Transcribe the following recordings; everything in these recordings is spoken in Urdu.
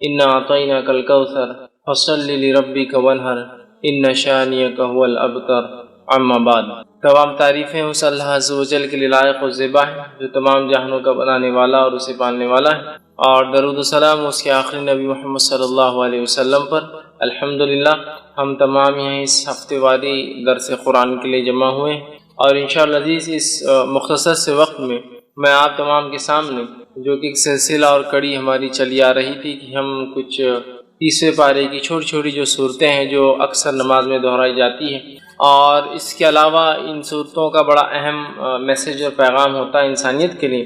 انا اعطیناک الکوثر فصل لربک وانحر ان شانئک هو الابتر۔ اما بعد، تمام تعریفیں اس اللہ عز و جل کے لیے لائق و زیبا ہے جو تمام جہانوں کا بنانے والا اور اسے پالنے والا ہے، اور درود و سلام اس کے آخری نبی محمد صلی اللہ علیہ وسلم پر۔ الحمدللہ ہم تمام یہاں اس ہفتے واری درس قرآن کے لیے جمع ہوئے ہیں، اور انشاءاللہ عزیز اس مختصر سے وقت میں میں آپ تمام کے سامنے جو کہ ایک سلسلہ اور کڑی ہماری چلی آ رہی تھی کہ ہم کچھ 30ویں پارے کی چھوٹی چھوٹی جو صورتیں ہیں جو اکثر نماز میں دہرائی جاتی ہیں، اور اس کے علاوہ ان صورتوں کا بڑا اہم میسیج اور پیغام ہوتا ہے انسانیت کے لیے،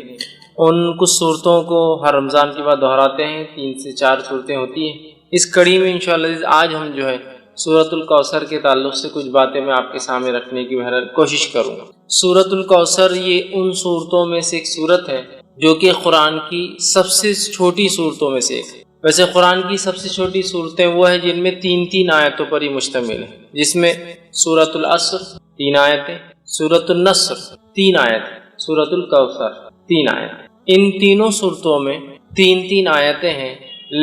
ان کچھ صورتوں کو ہر رمضان کے بعد دہراتے ہیں، 3 سے 4 صورتیں ہوتی ہیں۔ اس کڑی میں انشاءاللہ آج ہم جو ہے سورۃ الکوثر کے تعلق سے کچھ باتیں میں آپ کے سامنے رکھنے کی بہرحال کوشش کروں گا۔ سورۃ الکوثر یہ ان صورتوں میں سے ایک صورت ہے جو کہ قرآن کی سب سے چھوٹی صورتوں میں سے ایک ہے۔ ویسے قرآن کی سب سے چھوٹی صورتیں وہ ہیں جن میں 3 آیتوں پر ہی مشتمل ہے، جس میں سورۃ العصر 3 آیتیں، سورۃ النصر 3 آیتیں، سورۃ الکوثر 3 آیتیں۔ ان تینوں صورتوں میں 3 آیتیں ہیں،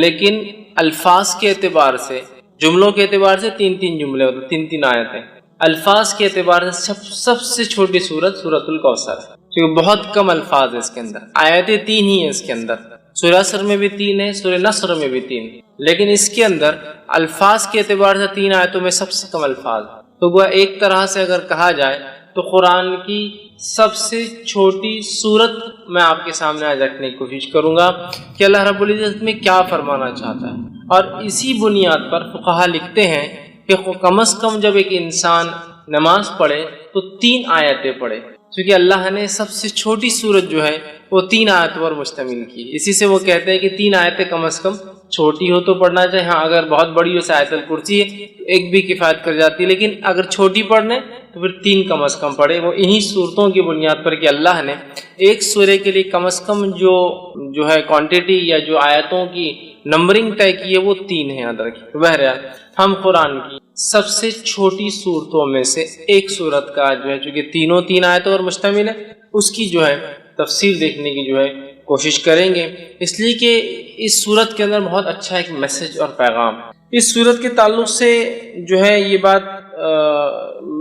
لیکن الفاظ کے اعتبار سے، جملوں کے اعتبار سے 3 جملے ہوتے، 3 آیتیں۔ الفاظ کے اعتبار سے سب سے چھوٹی صورت سورۃ الکوثر ہے، کیونکہ بہت کم الفاظ ہیں اس کے اندر، آیتیں 3 ہی ہیں اس کے اندر۔ سورہ عصر میں بھی 3 ہیں، سورہ نصر میں بھی 3 ہیں، لیکن اس کے اندر الفاظ کے اعتبار سے 3 آیتوں میں سب سے کم الفاظ۔ تو وہ ایک طرح سے اگر کہا جائے تو قرآن کی سب سے چھوٹی صورت میں آپ کے سامنے آج رکھنے کی کوشش کروں گا کہ اللہ رب العزت میں کیا فرمانا چاہتا ہے، اور اسی بنیاد پر فقہا لکھتے ہیں کہ کم از کم جب ایک انسان نماز پڑھے تو 3 آیتیں پڑھے، کیونکہ اللہ نے سب سے چھوٹی صورت جو ہے وہ 3 آیتوں پر مشتمل کی۔ اسی سے وہ کہتے ہیں کہ 3 آیتیں کم از کم چھوٹی ہو تو پڑھنا چاہیے، ہاں اگر بہت بڑی ہو آیت الکرسی ہے تو ایک بھی کفایت کر جاتی ہے، لیکن اگر چھوٹی پڑھنے تو پھر 3 کم از کم پڑھے۔ وہ انہی صورتوں کی بنیاد پر کہ اللہ نے ایک سورے کے لیے کم از کم جو ہے کوانٹٹی یا جو آیتوں کی نمبرنگ طے کی ہے وہ 3 ہے، یاد رکھیے۔ بہرحال ہم قرآن کی سب سے چھوٹی صورتوں میں سے ایک صورت کا جو ہے چونکہ 3 آیتوں پر مشتمل ہے، اس کی جو ہے تفسیر دیکھنے کی جو ہے کوشش کریں گے، اس لیے کہ اس صورت کے اندر بہت اچھا ایک میسج اور پیغام ہے۔ اس صورت کے تعلق سے جو ہے یہ بات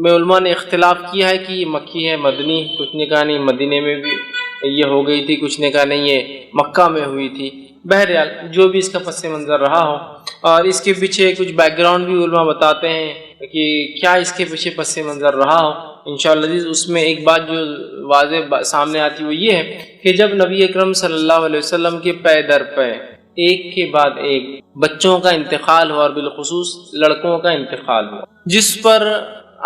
میں علماء نے اختلاف کیا ہے کہ یہ مکی ہے مدنی، کچھ نے کہا نہیں مدینے میں بھی یہ ہو گئی تھی، کچھ نے کہا نہیں یہ مکہ میں ہوئی تھی۔ بہرحال جو بھی اس کا پس منظر رہا ہو، اور اس کے پیچھے کچھ بیک گراؤنڈ بھی علماء بتاتے ہیں کہ کیا اس کے پیچھے پس منظر رہا ہو، انشاءاللہ اس میں ایک بات جو واضح سامنے آتی وہ یہ ہے کہ جب نبی اکرم صلی اللہ علیہ وسلم کے پے در پے ایک کے بعد ایک بچوں کا انتقال ہوا، اور بالخصوص لڑکوں کا انتقال ہوا، جس پر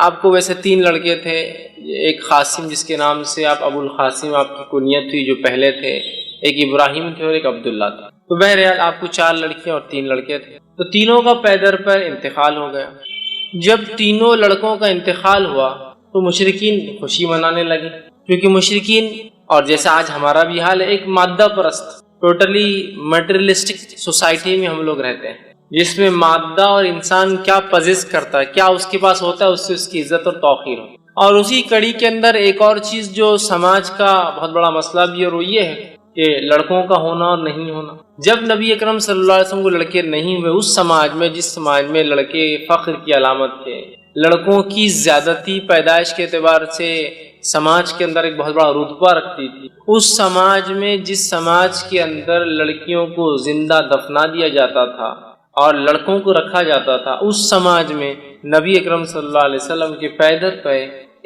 آپ کو ویسے 3 لڑکے تھے، ایک قاسم جس کے نام سے آپ ابو القاسم آپ کی کنیت تھی جو پہلے تھے، ایک ابراہیم تھے اور ایک عبداللہ تھے۔ تو بہرحال آپ کو 4 لڑکیاں اور 3 لڑکے تھے، تو تینوں کا پے در پے انتقال ہو گیا۔ جب تینوں لڑکوں کا انتقال ہوا تو مشرکین خوشی منانے لگے، کیونکہ مشرکین، اور جیسا آج ہمارا بھی حال ہے، ایک مادہ پرست ٹوٹلی میٹریلسٹک سوسائٹی میں ہم لوگ رہتے ہیں، جس میں مادہ اور انسان کیا پزیس کرتا ہے، کیا اس کے پاس ہوتا ہے، اس سے اس کی عزت اور توقیر ہو۔ اور اسی کڑی کے اندر ایک اور چیز جو سماج کا بہت بڑا مسئلہ بھی ہے، اور وہ یہ ہے کہ لڑکوں کا ہونا اور نہیں ہونا۔ جب نبی اکرم صلی اللہ علیہ وسلم کو لڑکے نہیں ہوئے، اس سماج میں جس سماج میں لڑکے فخر کی علامت تھے، لڑکوں کی زیادتی پیدائش کے اعتبار سے سماج کے اندر ایک بہت بڑا رتبہ رکھتی تھی، اس سماج میں جس سماج کے اندر لڑکیوں کو زندہ دفنا دیا جاتا تھا اور لڑکوں کو رکھا جاتا تھا، اس سماج میں نبی اکرم صلی اللہ علیہ وسلم کے پے در پے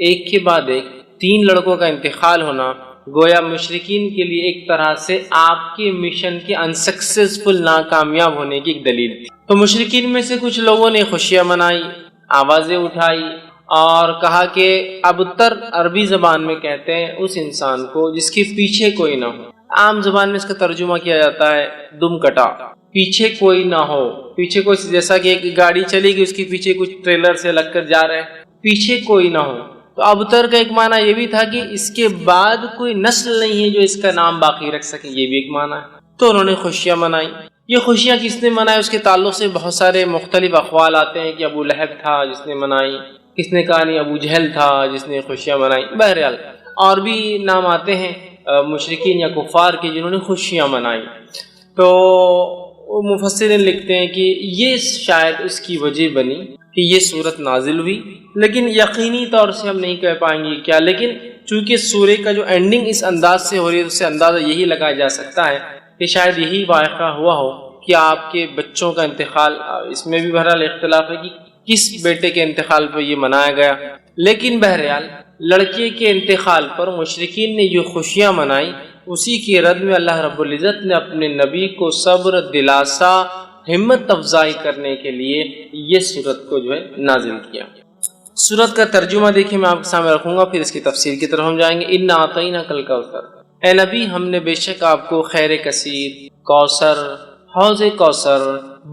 ایک کے بعد ایک 3 لڑکوں کا انتقال ہونا گویا مشرکین کے لیے ایک طرح سے آپ کے مشن کے انسکسیسفل ناکامیاب ہونے کی ایک دلیل تھی۔ تو مشرکین میں سے کچھ لوگوں نے خوشیاں منائی، آوازیں اٹھائی، اور کہا کہ ابتر عربی زبان میں کہتے ہیں اس انسان کو جس کے پیچھے کوئی نہ ہو۔ عام زبان میں اس کا ترجمہ کیا جاتا ہے دم کٹا، پیچھے کوئی نہ ہو، پیچھے کوئی، جیسا کہ ایک گاڑی چلے گی اس کے پیچھے کچھ ٹریلر سے لگ کر جا رہے ہیں، پیچھے کوئی نہ ہو۔ تو ابتر کا ایک معنی یہ بھی تھا کہ اس کے بعد کوئی نسل نہیں ہے جو اس کا نام باقی رکھ سکے، یہ بھی ایک معنی ہے۔ تو انہوں نے خوشیاں منائی۔ یہ خوشیاں کس نے منائی اس کے تعلق سے بہت سارے مختلف اقوال آتے ہیں کہ ابو لہب تھا جس نے منائی، کس نے کہا نہیں ابو جہل تھا جس نے خوشیاں منائی، بہرحال اور بھی نام آتے ہیں مشرکین یا کفار کے جنہوں نے خوشیاں منائی۔ تو مفسرین لکھتے ہیں کہ یہ شاید اس کی وجہ بنی کہ یہ صورت نازل ہوئی، لیکن یقینی طور سے ہم نہیں کہہ پائیں گے کیا، لیکن چونکہ سورے کا جو اینڈنگ اس انداز سے ہو رہی ہے، اس سے اندازہ یہی لگایا جا سکتا ہے کہ شاید یہی واقعہ ہوا ہو کہ آپ کے بچوں کا انتقال، اس میں بھی بہرحال اختلاف ہے کہ کس بیٹے کے انتقال پر یہ منایا گیا، لیکن بہرحال لڑکے کے انتقال پر مشرکین نے جو خوشیاں منائی، اسی کی رد میں اللہ رب العزت نے اپنے نبی کو صبر، دلاسا، ہمت افزائی کرنے کے لیے یہ سورت کو جو ہے نازل کیا۔ سورت کا ترجمہ دیکھیں میں آپ کے سامنے رکھوں گا، پھر اس کی تفسیر کی طرف ہم جائیں گے۔ اِنَّا أَعْطَيْنَاكَ الْكَوْثَرَ، اے نبی ہم نے بے شک آپ کو خیر کثیر، کوثر، حوض کوثر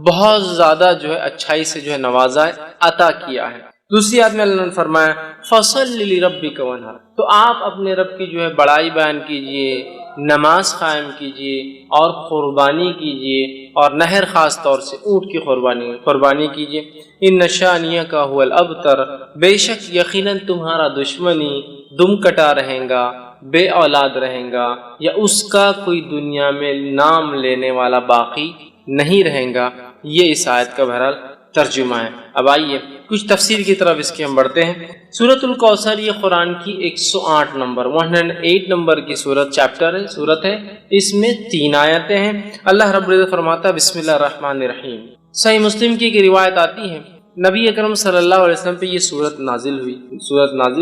بہت زیادہ جو ہے اچھائی سے جو ہے نوازا ہے، عطا کیا ہے۔ دوسری آیت میں اللہ نے فرمایا فَصَلِّ لِرَبِّكَ وَانْحَرْ، تو آپ اپنے رب کی جو ہے بڑائی بیان کیجئے، نماز قائم کیجئے اور قربانی کیجئے، اور نہر خاص طور سے اونٹ کی قربانی کیجئے۔ ان شانیک هو الابتر، بے شک یقیناً تمہارا دشمنی دم کٹا رہے گا، بے اولاد رہے گا، یا اس کا کوئی دنیا میں نام لینے والا باقی نہیں رہے گا۔ یہ اس آیت کا بہرحال ترجمہ ہے۔ اب آئیے کچھ تفسیر کی طرف اس کے ہم بڑھتے ہیں۔ سورۃ الکوثر یہ قرآن کی 108 نمبر کی چیپٹر ہے، سورت ہے، اس میں 3 آیتیں ہیں۔ اللہ رب العزت فرماتا ہے بسم اللہ الرحمن الرحیم۔ صحیح مسلم کی ایک روایت آتی ہے نبی اکرم صلی اللہ علیہ وسلم پہ یہ سورت نازل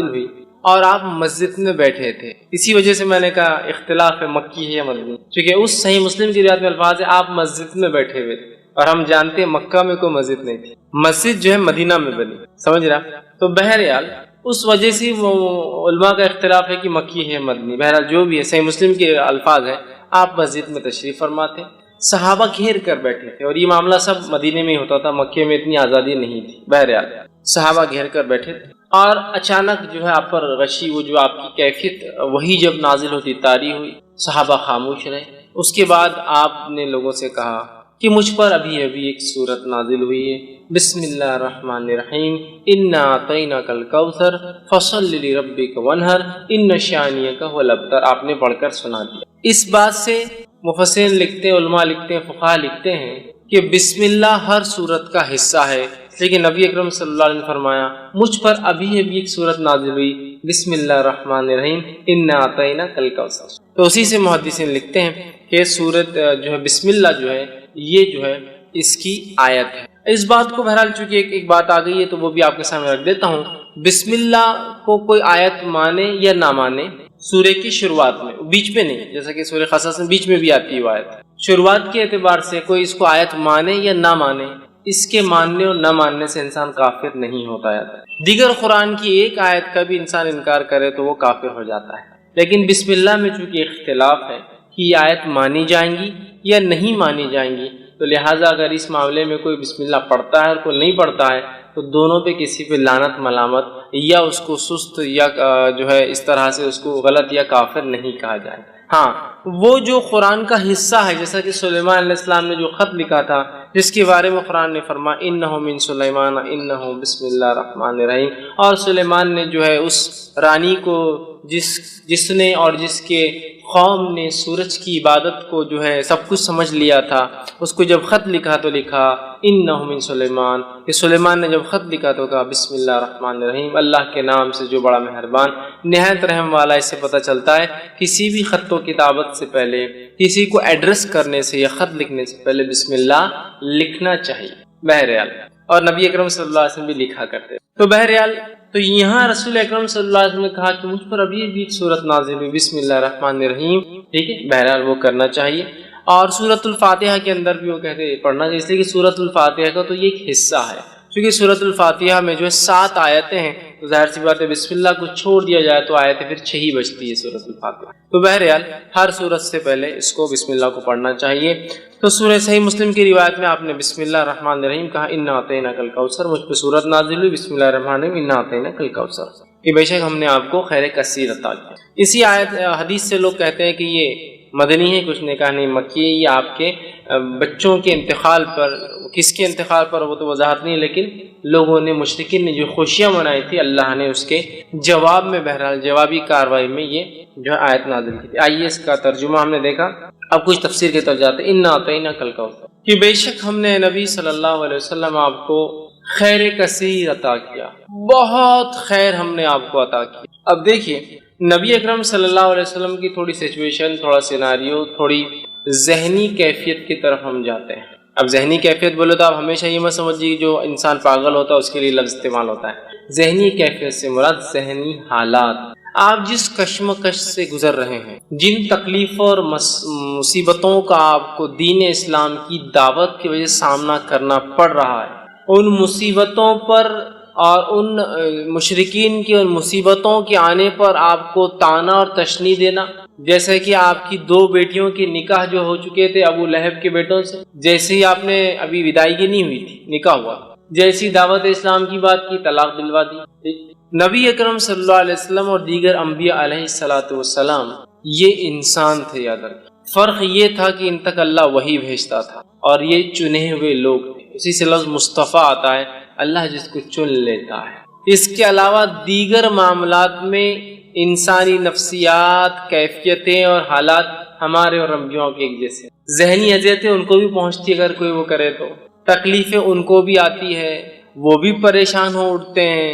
ہوئی اور آپ مسجد میں بیٹھے تھے، اسی وجہ سے میں نے کہا اختلاف ہے مکی ہے یا مدنی، کیونکہ اس صحیح مسلم کی روایت میں الفاظ ہے آپ مسجد میں بیٹھے ہوئے تھے، اور ہم جانتے ہیں مکہ میں کوئی مسجد نہیں تھی، مسجد جو ہے مدینہ میں بنی، سمجھ رہا؟ تو بہرحال اس وجہ سے علماء کا اختلاف ہے کہ مکی ہے مدنی، بہرحال جو بھی ہے صحیح مسلم کے الفاظ ہے آپ مسجد میں تشریف فرما تھے، صحابہ گھیر کر بیٹھے تھے، اور یہ معاملہ سب مدینے میں ہی ہوتا تھا، مکے میں اتنی آزادی نہیں تھی، بہرحال صحابہ گھیر کر بیٹھے تھے، اور اچانک جو ہے آپ پر غشی، وہ جو آپ کی کیفیت وہی جب نازل ہوتی طاری ہوئی، صحابہ خاموش رہے۔ اس کے بعد آپ نے لوگوں سے کہا کہ مجھ پر ابھی ایک سورت نازل ہوئی ہے، بسم اللہ الرحمن الرحیم، انا اعطیناک الکوثر فصل لربک وانحر ان شانیک هو الابتر، آپ نے پڑھ کر سنا دیا۔ اس بات سے مفسرین لکھتے ہیں، علماء لکھتے ہیں، فقہاء لکھتے ہیں کہ بسم اللہ ہر سورت کا حصہ ہے، لیکن نبی اکرم صلی اللہ علیہ وسلم نے فرمایا مجھ پر ابھی ایک سورت نازل ہوئی، بسم اللہ الرحمن الرحیم انا اعطیناک الکوثر۔ تو اسی سے محدثین لکھتے ہیں کہ سورت جو ہے بسم اللہ جو ہے یہ جو ہے اس کی آیت ہے۔ اس بات کو بہرحال چونکہ ایک بات آ گئی ہے تو وہ بھی آپ کے سامنے رکھ دیتا ہوں۔ بسم اللہ کو کوئی آیت مانے یا نہ مانے، سورے کی شروعات میں، بیچ میں نہیں، جیسا کہ سورہ قصص میں بیچ میں بھی آتی ہے آیت، شروعات کے اعتبار سے کوئی اس کو آیت مانے یا نہ مانے، اس کے ماننے اور نہ ماننے سے انسان کافر نہیں ہوتا ہے۔ دیگر قرآن کی ایک آیت کا بھی انسان انکار کرے تو وہ کافر ہو جاتا ہے، لیکن بسم اللہ میں چونکہ اختلاف ہے کہ یہ آیت مانی جائیں گی یا نہیں مانی جائیں گی، تو لہٰذا اگر اس معاملے میں کوئی بسم اللہ پڑھتا ہے اور کوئی نہیں پڑھتا ہے تو دونوں پہ کسی پہ لعنت ملامت یا اس کو سست یا جو ہے اس طرح سے اس کو غلط یا کافر نہیں کہا جائے۔ ہاں وہ جو قرآن کا حصہ ہے، جیسا کہ سلیمان علیہ السلام نے جو خط لکھا تھا جس کے بارے میں قرآن نے فرمایا انہ من سلیمان انہ بسم اللہ الرحمن الرحیم، اور سلیمان نے جو ہے اس رانی کو جس نے اور جس کے قوم نے سورج کی عبادت کو جو ہے سب کچھ سمجھ لیا تھا، اس کو جب خط لکھا تو لکھا انہ من سلیمان، کہ سلیمان نے جب خط لکھا تو کہا بسم اللہ الرحمن الرحیم، اللہ کے نام سے جو بڑا مہربان نہایت رحم والا۔ اس سے پتہ چلتا ہے کسی بھی خط و کتابت سے پہلے، کسی کو ایڈریس کرنے سے یا خط لکھنے سے پہلے بسم اللہ لکھنا چاہیے بہرحال، اور نبی اکرم صلی اللہ علیہ وسلم بھی لکھا کرتے۔ تو بہرحال تو یہاں رسول اکرم صلی اللہ علیہ وسلم نے کہا کہ مجھ پر ابھی بھی ایک سورت نازل ہوئی بسم اللہ الرحمن الرحیم، ٹھیک ہے، بہرحال وہ کرنا چاہیے۔ اور سورۃ الفاتحہ کے اندر بھی وہ کہتے ہیں پڑھنا چاہیے، اس لیے کہ سورۃ الفاتحہ کا تو یہ ایک حصہ ہے، چونکہ سورۃ الفاتحہ میں جو ہے 7 آیتیں ہیں، تو ظاہر سی بات ہے بسم اللہ کو چھوڑ دیا جائے تو آیتیں پھر 6 ہی بچتی ہے سورۃ الفاتحہ۔ تو بہرحال ہر سورت سے پہلے اس کو بسم اللہ کو پڑھنا چاہیے۔ تو سورہ صحیح مسلم کی روایت میں آپ نے بسم اللہ الرحمن الرحیم کہا انا اعطیناک الکوثر، مجھ پہ سورت نازل ہوئی بسم اللہ الرحمن الرحیم انا اعطیناک الکوثر، کہ بے شک ہم نے آپ کو خیر کثیر عطا کیا۔ اسی آیت حدیث سے لوگ کہتے ہیں کہ یہ مدنی ہے، کچھ نے کہا نہیں مکی ہے، یہ آپ کے بچوں کے انتقال پر، کس کے انتقال پر وہ تو وضاحت نہیں، لیکن لوگوں نے مشرکین نے جو خوشیاں منائی تھی اللہ نے اس کے جواب میں بہرحال جوابی کارروائی میں یہ جو آیت نازل کی تھی۔ آئیے اس کا ترجمہ ہم نے دیکھا۔ اب کچھ تفسیر کے طرف جاتے ہیں، انا اعطیناک الکوثر، کہ بے شک ہم نے نبی صلی اللہ علیہ وسلم آپ کو خیر کثیر عطا کیا، بہت خیر ہم نے آپ کو عطا کیا۔ اب دیکھیے نبی اکرم صلی اللہ علیہ وسلم کی تھوڑی سچویشن، تھوڑا سیناریو، تھوڑی ذہنی کیفیت کی طرف ہم جاتے ہیں۔ اب ذہنی کیفیت بولے تو آپ ہمیشہ یہ مت سمجھیے جو انسان پاگل ہوتا ہے اس کے لیے لفظ استعمال ہوتا ہے۔ ذہنی کیفیت سے مراد ذہنی حالات، آپ جس کشمکش سے گزر رہے ہیں، جن تکلیفوں اور مصیبتوں کا آپ کو دین اسلام کی دعوت کی وجہ سے سامنا کرنا پڑ رہا ہے، ان مصیبتوں پر اور ان مشرکین کی ان مصیبتوں کے آنے پر آپ کو طعنہ اور تشنیع دینا، جیسے کہ آپ کی 2 بیٹیوں کے نکاح جو ہو چکے تھے ابو لہب کے بیٹوں سے، جیسے ہی آپ نے ابھی ودائیگی نہیں ہوئی تھی، نکاح ہوا، جیسی دعوت اسلام کی بات کی طلاق دلوا دی۔ نبی اکرم صلی اللہ علیہ وسلم اور دیگر انبیاء علیہ الصلوۃ والسلام یہ انسان تھے، یاد رکھیں۔ فرق یہ تھا کہ ان تک اللہ وحی بھیجتا تھا اور یہ چنے ہوئے لوگ تھے، اسی سے لفظ مصطفیٰ آتا ہے، اللہ جس کو چن لیتا ہے۔ اس کے علاوہ دیگر معاملات میں انسانی نفسیات، کیفیتیں اور حالات ہمارے اور انبیاء کے ایک جیسے، ذہنی اذیتیں ان کو بھی پہنچتی اگر کوئی وہ کرے تو، تکلیفیں ان کو بھی آتی ہے، وہ بھی پریشان ہو اٹھتے ہیں،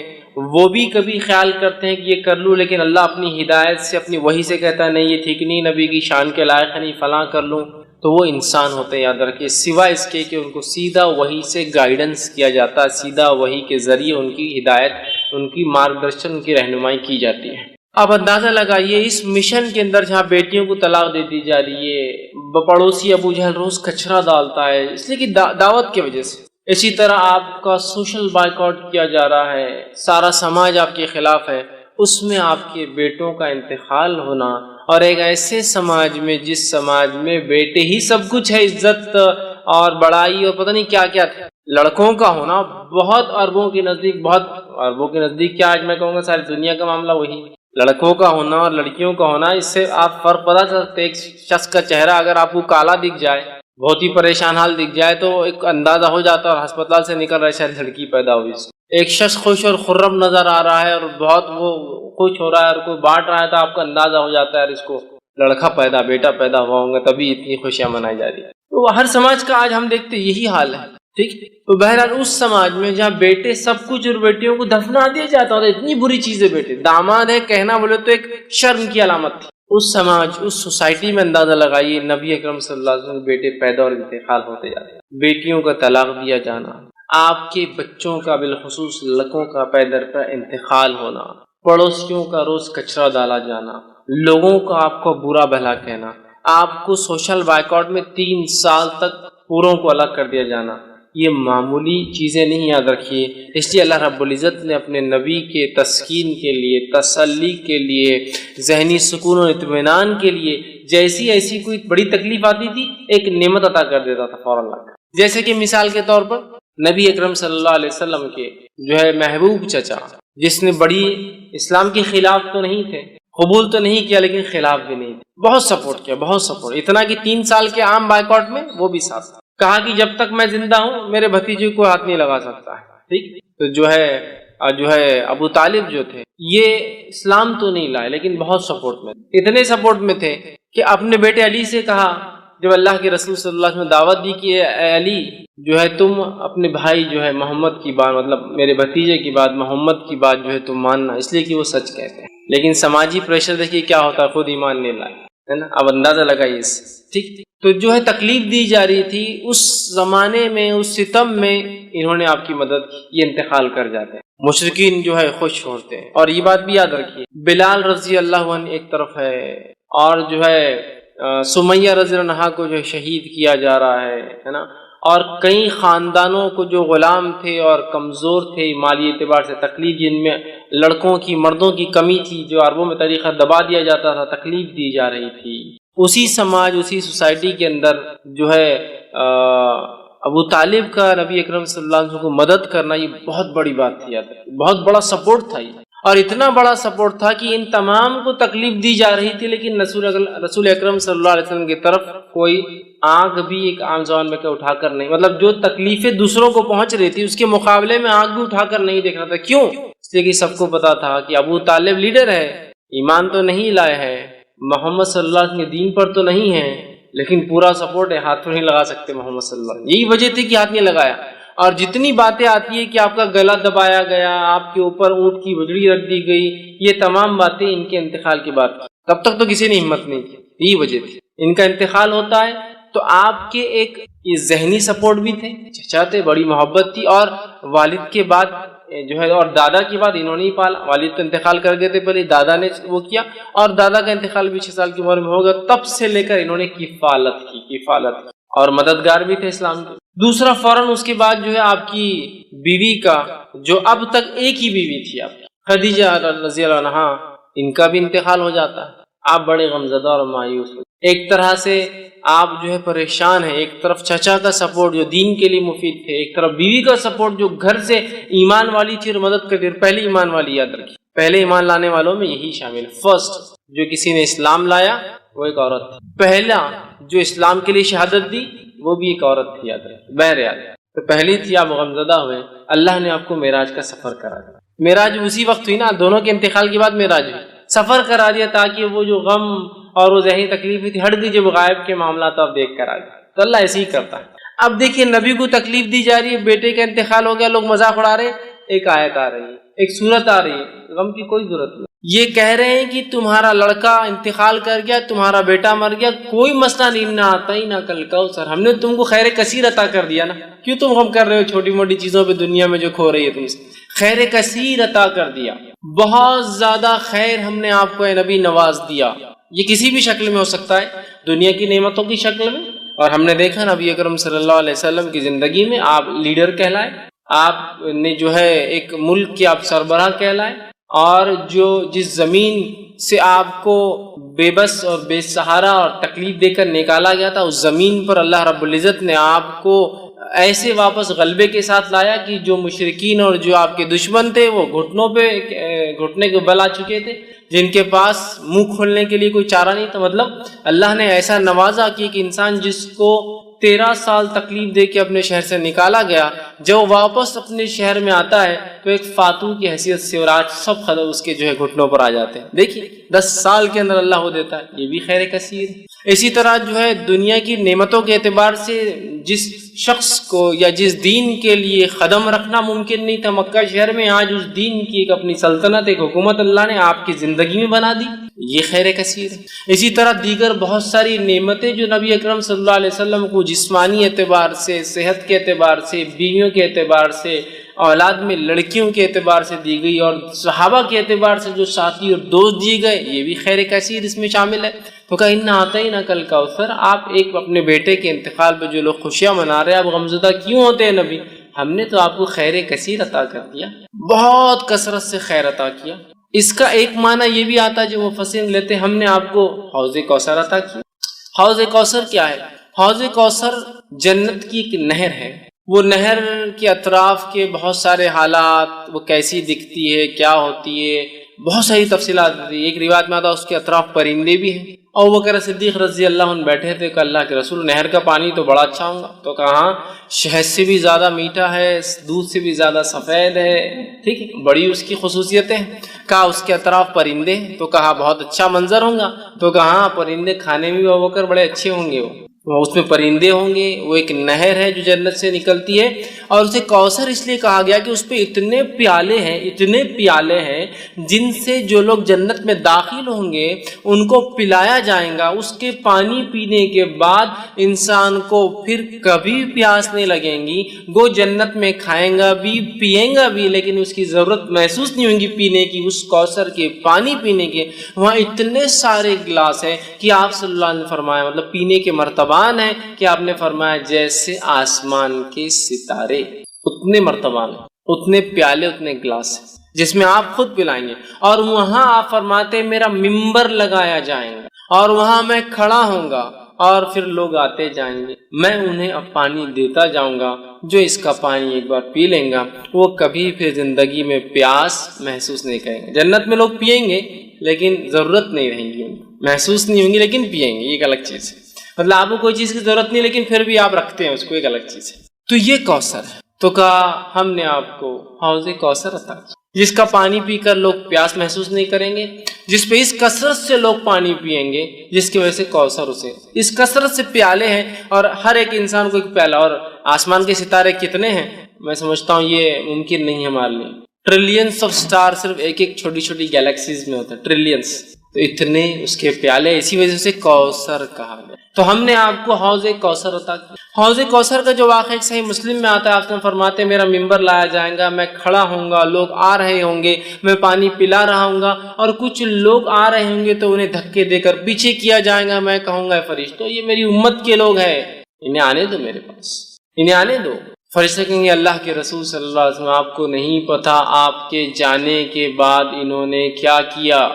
وہ بھی کبھی خیال کرتے ہیں کہ یہ کر لوں، لیکن اللہ اپنی ہدایت سے، اپنی وحی سے کہتا ہے نہیں یہ ٹھیک نہیں، نبی کی شان کے لائق ہے، نہیں فلاں کر لوں، تو وہ انسان ہوتے ہیں، یاد رکھیے، سوائے اس کے کہ ان کو سیدھا وحی سے گائیڈنس کیا جاتا ہے، سیدھا وحی کے ذریعے ان کی ہدایت، ان کی مارگدرشن، ان کی رہنمائی کی جاتی ہے۔ اب اندازہ لگائیے اس مشن کے اندر جہاں بیٹیوں کو طلاق دے دی جا رہی ہے، پڑوسی ابو جہل روز کچرا ڈالتا ہے اس لیے کہ دعوت کی وجہ سے، اسی طرح آپ کا سوشل بائیکاٹ کیا جا رہا ہے، سارا سماج آپ کے خلاف ہے، اس میں آپ کے بیٹوں کا انتقال ہونا، اور ایک ایسے سماج میں جس سماج میں بیٹے ہی سب کچھ ہے، عزت اور بڑائی اور پتہ نہیں کیا کیا تھے، لڑکوں کا ہونا بہت اربوں کے نزدیک، بہت اربوں کے نزدیک کیا، آج میں کہوں گا ساری دنیا کا معاملہ وہی، لڑکوں کا ہونا اور لڑکیوں کا ہونا، اس سے آپ فرق پتہ چل سکتے، ایک شخص کا چہرہ اگر آپ کو کالا دکھ جائے، بہت ہی پریشان حال دکھ جائے تو ایک اندازہ ہو جاتا ہے، اور ہسپتال سے نکل رہا ہے شاید لڑکی پیدا ہوئی، ایک شخص خوش اور خرم نظر آ رہا ہے اور بہت وہ خوش ہو رہا ہے اور کوئی بانٹ رہا ہے تو آپ کا اندازہ ہو جاتا ہے اس کو لڑکا پیدا، بیٹا پیدا ہوا ہوں گا، تبھی اتنی خوشیاں منائی جا رہی ہیں۔ تو ہر سماج کا آج ہم دیکھتے یہی حال ہے، ٹھیک۔ تو بہرحال اس سماج میں جہاں بیٹے سب کچھ اور بیٹیوں کو دفنا دیا جاتا ہے، اتنی بری چیز ہے، بیٹے داماد ہے کہنا بولے تو ایک شرم کی علامت تھی، اس سماج، اس سوسائٹی میں اندازہ لگائیے نبی اکرم صلی اللہ علیہ وسلم کے بیٹے پیدا اور انتقال ہوتے جاتے ہیں، بیٹیوں کا طلاق دیا جانا، آپ کے بچوں کا بالخصوص لڑکوں کا پے در پہ انتقال ہونا، پڑوسیوں کا روز کچرا ڈالا جانا، لوگوں کا آپ کو برا بھلا کہنا، آپ کو سوشل بائیکاٹ میں 3 سال تک پوروں کو الگ کر دیا جانا، یہ معمولی چیزیں نہیں، یاد رکھیے۔ اس لیے اللہ رب العزت نے اپنے نبی کے تسکین کے لیے، تسلی کے لیے، ذہنی سکون و اطمینان کے لیے جیسی ایسی کوئی بڑی تکلیف آتی تھی ایک نعمت عطا کر دیتا تھا فوراً لگ، جیسے کہ مثال کے طور پر نبی اکرم صلی اللہ علیہ وسلم کے جو ہے محبوب چچا، جس نے بڑی اسلام کے خلاف تو نہیں تھے، قبول تو نہیں کیا لیکن خلاف بھی نہیں تھے، بہت سپورٹ کیا، بہت سپورٹ، اتنا کہ 3 سال کے عام بائیکاٹ میں وہ بھی ساتھ تھا، کہا کہ جب تک میں زندہ ہوں میرے بھتیجے کو ہاتھ نہیں لگا سکتا ہے، ٹھیک۔ تو جو ہے ابو طالب جو تھے یہ اسلام تو نہیں لائے لیکن بہت سپورٹ میں، اتنے سپورٹ میں تھے کہ اپنے بیٹے علی سے کہا جب اللہ کے رسول صلی اللہ علیہ وسلم دعوت دی کہ اے علی جو ہے تم اپنے بھائی جو ہے محمد کی بات، مطلب میرے بھتیجے کی بات، محمد کی بات جو ہے تم ماننا، اس لیے کہ وہ سچ کہتے ہیں، لیکن سماجی پریشر دیکھیے کیا ہوتا ہے، خود ایمان نہیں لائے، ہے نا، اب اندازہ لگائیے اس، ٹھیک۔ تو جو ہے تکلیف دی جا رہی تھی اس زمانے میں، اس ستم میں انہوں نے آپ کی مدد کی، یہ انتقال کر جاتے ہیں، مشرکین جو ہے خوش ہوتے ہیں۔ اور یہ بات بھی یاد رکھیے بلال رضی اللہ عنہ ایک طرف ہے، اور جو ہے سمیہ رضی اللہ عنہا کو جو شہید کیا جا رہا ہے نا، اور کئی خاندانوں کو جو غلام تھے اور کمزور تھے مالی اعتبار سے، تکلیف جن میں لڑکوں کی، مردوں کی کمی تھی، جو عربوں میں طریقہ دبا دیا جاتا تھا، تکلیف دی جا رہی تھی، اسی سماج، اسی سوسائٹی کے اندر جو ہے ابو طالب کا نبی اکرم صلی اللہ علیہ وسلم کو مدد کرنا یہ بہت بڑی بات تھی، بہت بڑا سپورٹ تھا یہ، اور اتنا بڑا سپورٹ تھا کہ ان تمام کو تکلیف دی جا رہی تھی لیکن رسول اکرم صلی اللہ علیہ وسلم کی طرف کوئی آنکھ بھی ایک عام زبان میں اٹھا کر نہیں، مطلب جو تکلیفیں دوسروں کو پہنچ رہی تھی اس کے مقابلے میں آنکھ بھی اٹھا کر نہیں دیکھ رہا تھا۔ کیوں؟ اس لیے کہ سب کو پتا تھا کہ ابو طالب لیڈر ہے، ایمان تو نہیں لائے ہے، محمد صلی اللہ علیہ وسلم کے دین پر تو نہیں ہے، لیکن پورا سپورٹ ہے، ہاتھ تو نہیں لگا سکتے محمد صلی اللہ علیہ وسلم. یہی وجہ تھی کہ ہاتھ نہیں لگایا. اور جتنی باتیں آتی ہیں کہ آپ کا گلا دبایا گیا، آپ کے اوپر اونٹ کی وجڑی رکھ دی گئی، یہ تمام باتیں ان کے انتقال کے بعد، تب تک تو کسی نے ہمت نہیں کی. یہی وجہ تھی. ان کا انتقال ہوتا ہے تو آپ کے ایک ذہنی سپورٹ بھی تھے، چچا تھے، بڑی محبت تھی، اور والد کے بعد جو ہے، اور دادا کے بعد انہوں نے ہی پالا. والد تو انتقال کر گئے تھے پہلے، دادا نے وہ کیا، اور دادا کا انتقال بھی 6 سال کی عمر میں ہوگا. تب سے لے کر انہوں نے کفالت اور مددگار بھی تھے اسلام کے. دوسرا فوراً اس کے بعد جو ہے آپ کی بیوی کا، جو اب تک ایک ہی بیوی تھی آپ کی، خدیجہ رضی اللہ عنہا، ان کا بھی انتقال ہو جاتا ہے. آپ بڑے غمزدہ اور مایوس ہوتے. ایک طرح سے آپ جو ہے پریشان ہیں. ایک طرف چچا کا سپورٹ جو دین کے لیے مفید تھے، ایک طرف بیوی کا سپورٹ جو گھر سے ایمان والی تھی اور مدد کرتی. پہلی ایمان والی یاد رکھی، پہلے ایمان لانے والوں میں یہی شامل. فرسٹ جو کسی نے اسلام لایا وہ ایک عورت تھی. پہلا جو اسلام کے لیے شہادت دی وہ بھی ایک عورت تھی، یاد رکھی. بہرحال تو پہلی تھی. آپ غمزدہ ہوئے، اللہ نے آپ کو معراج کا سفر کرا دیا. معراج اسی وقت ہوئی نا، دونوں کے انتقال کے بعد معراج ہوئی. سفر کرا دیا تاکہ وہ جو غم اور وہ ذہنی تکلیف تھی ہٹ گئی. جب غائب کے معاملات آپ دیکھ کر آ گئے تو اللہ ایسے ہی کرتا ہے. اب دیکھیے نبی کو تکلیف دی جا رہی ہے، بیٹے کا انتقال ہو گیا، لوگ مذاق اڑا رہے. ایک آیت آ رہی ہے، ایک سورت آ رہی ہے، غم کی کوئی ضرورت نہیں. یہ کہہ رہے ہیں کہ تمہارا لڑکا انتقال کر گیا، تمہارا بیٹا مر گیا، کوئی مسئلہ نہیں. نہ آتا ہی نہ کل کوثر، ہم نے تم کو خیر کثیر عطا کر دیا نا. کیوں تم غم کر رہے ہو چھوٹی موٹی چیزوں پہ دنیا میں جو کھو رہی ہے تم سے؟ خیر کثیر عطا کر دیا، بہت زیادہ خیر ہم نے آپ کو اے نبی نواز دیا. یہ کسی بھی شکل میں ہو سکتا ہے، دنیا کی نعمتوں کی شکل میں. اور ہم نے دیکھا نبی اکرم صلی اللہ علیہ وسلم کی زندگی میں آپ لیڈر کہلائے، آپ نے جو ہے ایک ملک کے آپ سربراہ کہلائے، اور جو جس زمین سے آپ کو بے بس اور بے سہارا اور تکلیف دے کر نکالا گیا تھا، اس زمین پر اللہ رب العزت نے آپ کو ایسے واپس غلبے کے ساتھ لایا کہ جو مشرکین اور جو آپ کے دشمن تھے وہ گھٹنے کے بل آ چکے تھے، جن کے پاس منہ کھولنے کے لیے کوئی چارہ نہیں تھا. مطلب اللہ نے ایسا نوازا کہ ایک انسان جس کو 13 سال تکلیف دے کے اپنے شہر سے نکالا گیا، جب واپس اپنے شہر میں آتا ہے تو ایک فاتح کی حیثیت سے، اور آج سب خطر اس کے جو ہے گھٹنوں پر آ جاتے ہیں. دیکھیے 10 سال کے اندر اللہ کو دیتا ہے، یہ بھی خیر کثیر. اسی طرح جو ہے دنیا کی نعمتوں کے اعتبار سے جس شخص کو یا جس دین کے لیے قدم رکھنا ممکن نہیں تھا مکہ شہر میں، آج اس دین کی ایک اپنی سلطنت، ایک حکومت اللہ نے آپ کی زندگی میں بنا دی. یہ خیر کثیر ہے. اسی طرح دیگر بہت ساری نعمتیں جو نبی اکرم صلی اللہ علیہ وسلم کو جسمانی اعتبار سے، صحت کے اعتبار سے، بیویوں کے اعتبار سے، اولاد میں لڑکیوں کے اعتبار سے دی گئی، اور صحابہ کے اعتبار سے جو ساتھی اور دوست دیے گئے، یہ بھی خیر کثیر اس میں شامل ہے. تو کہا ان آتا ہی نہ کل کوثر. آپ ایک اپنے بیٹے کے انتقال پہ جو لوگ خوشیاں منا رہے ہیں، آپ غمزدہ کیوں ہوتے ہیں نبی؟ ہم نے تو آپ کو خیر کثیر عطا کر دیا، بہت کثرت سے خیر عطا کیا. اس کا ایک معنی یہ بھی آتا ہے جو مفسرین لیتے ہیں، ہم نے آپ کو حوض کوثر عطا کیا. حوض کوثر کیا ہے؟ حوض کوثر جنت کی ایک نہر ہے. وہ نہر کے اطراف کے بہت سارے حالات، وہ کیسی دکھتی ہے، کیا ہوتی ہے، بہت ساری تفصیلات ہوتی ہے. ایک روایت میں آتا ہے اس کے اطراف پرندے بھی ہیں. اور وہ بکر صدیق رضی اللہ عنہ بیٹھے تھے کہ اللہ کے رسول نہر کا پانی تو بڑا اچھا ہوگا. تو کہا شہد سے بھی زیادہ میٹھا ہے، دودھ سے بھی زیادہ سفید ہے، ٹھیک ہے، بڑی اس کی خصوصیتیں. کہا اس کے اطراف پرندے، تو کہا بہت اچھا منظر ہوگا. تو کہا پرندے کھانے میں بھی بکر بڑے اچھے ہوں گے، وہ اس میں پرندے ہوں گے. وہ ایک نہر ہے جو جنت سے نکلتی ہے، اور اسے کوثر اس لیے کہا گیا کہ اس پہ اتنے پیالے ہیں جن سے جو لوگ جنت میں داخل ہوں گے ان کو پلایا جائے گا. اس کے پانی پینے کے بعد انسان کو پھر کبھی پیاس نہیں لگیں گی. وہ جنت میں کھائیں گا بھی، پیئیں گا بھی، لیکن اس کی ضرورت محسوس نہیں ہوگی پینے کی، اس کوثر کے پانی پینے کے. وہاں اتنے سارے گلاس ہیں کہ آپ صلی اللہ علیہ وسلم نے فرمایا، مطلب پینے کے مرتبہ ہے کہ آپ نے فرمایا جیسے آسمان کے ستارے، اتنے مرتبان، اتنے پیالے، اتنے گلاس جس میں آپ خود پلائیں گے. اور وہاں آپ فرماتے میرا ممبر لگایا جائے گا، اور وہاں میں کھڑا ہوں گا، اور پھر لوگ آتے جائیں گے، میں انہیں اب پانی دیتا جاؤں گا. جو اس کا پانی ایک بار پی لیں گا وہ کبھی پھر زندگی میں پیاس محسوس نہیں کریں گے. جنت میں لوگ پئیں گے لیکن ضرورت نہیں رہیں گی، محسوس نہیں ہوں گی لیکن پئیں گے. یہ ایک الگ چیز ہے. مطلب آپ کو کوئی چیز کی ضرورت نہیں لیکن پھر بھی آپ رکھتے ہیں اس کو، ایک الگ چیز ہے. تو یہ کوثر ہے. تو کہا ہم نے آپ کو حوض کوثر عطا کیا. جس کا پانی پی کر لوگ پیاس محسوس نہیں کریں گے، جس پہ اس کثرت سے لوگ پانی پئیں گے، جس کی وجہ سے کوثر اسے اس کثرت سے پیالے ہیں، اور ہر ایک انسان کو ایک پیالہ، اور آسمان کے ستارے کتنے ہیں میں سمجھتا ہوں یہ ممکن نہیں ہے ہمارے لیے، ٹریلینس آف سٹار صرف ایک ایک چھوٹی چھوٹی گیلیکسیز میں ہوتا ہے، ٹریلینس، تو اتنے اس کے پیالے، اسی وجہ سے کوثر کہا گیا۔ تو ہم نے آپ کو حوض کوثر عطا کیا۔ حوض کوثر کا جو واقعہ صحیح مسلم میں آتا ہے، آپ نے فرماتے ہیں میرا ممبر لایا جائے گا، میں کھڑا ہوں گا، لوگ آ رہے ہوں گے، میں پانی پلا رہا ہوں گا، اور کچھ لوگ آ رہے ہوں گے تو انہیں دھکے دے کر پیچھے کیا جائے گا، میں کہوں گا فرشتوں یہ میری امت کے لوگ ہیں، انہیں آنے دو میرے پاس، انہیں آنے دو۔ فرشتے کہیں گے اللہ کے رسول صلی اللہ علیہ وسلم آپ کو نہیں پتا آپ کے جانے کے بعد انہوں نے کیا کیا؟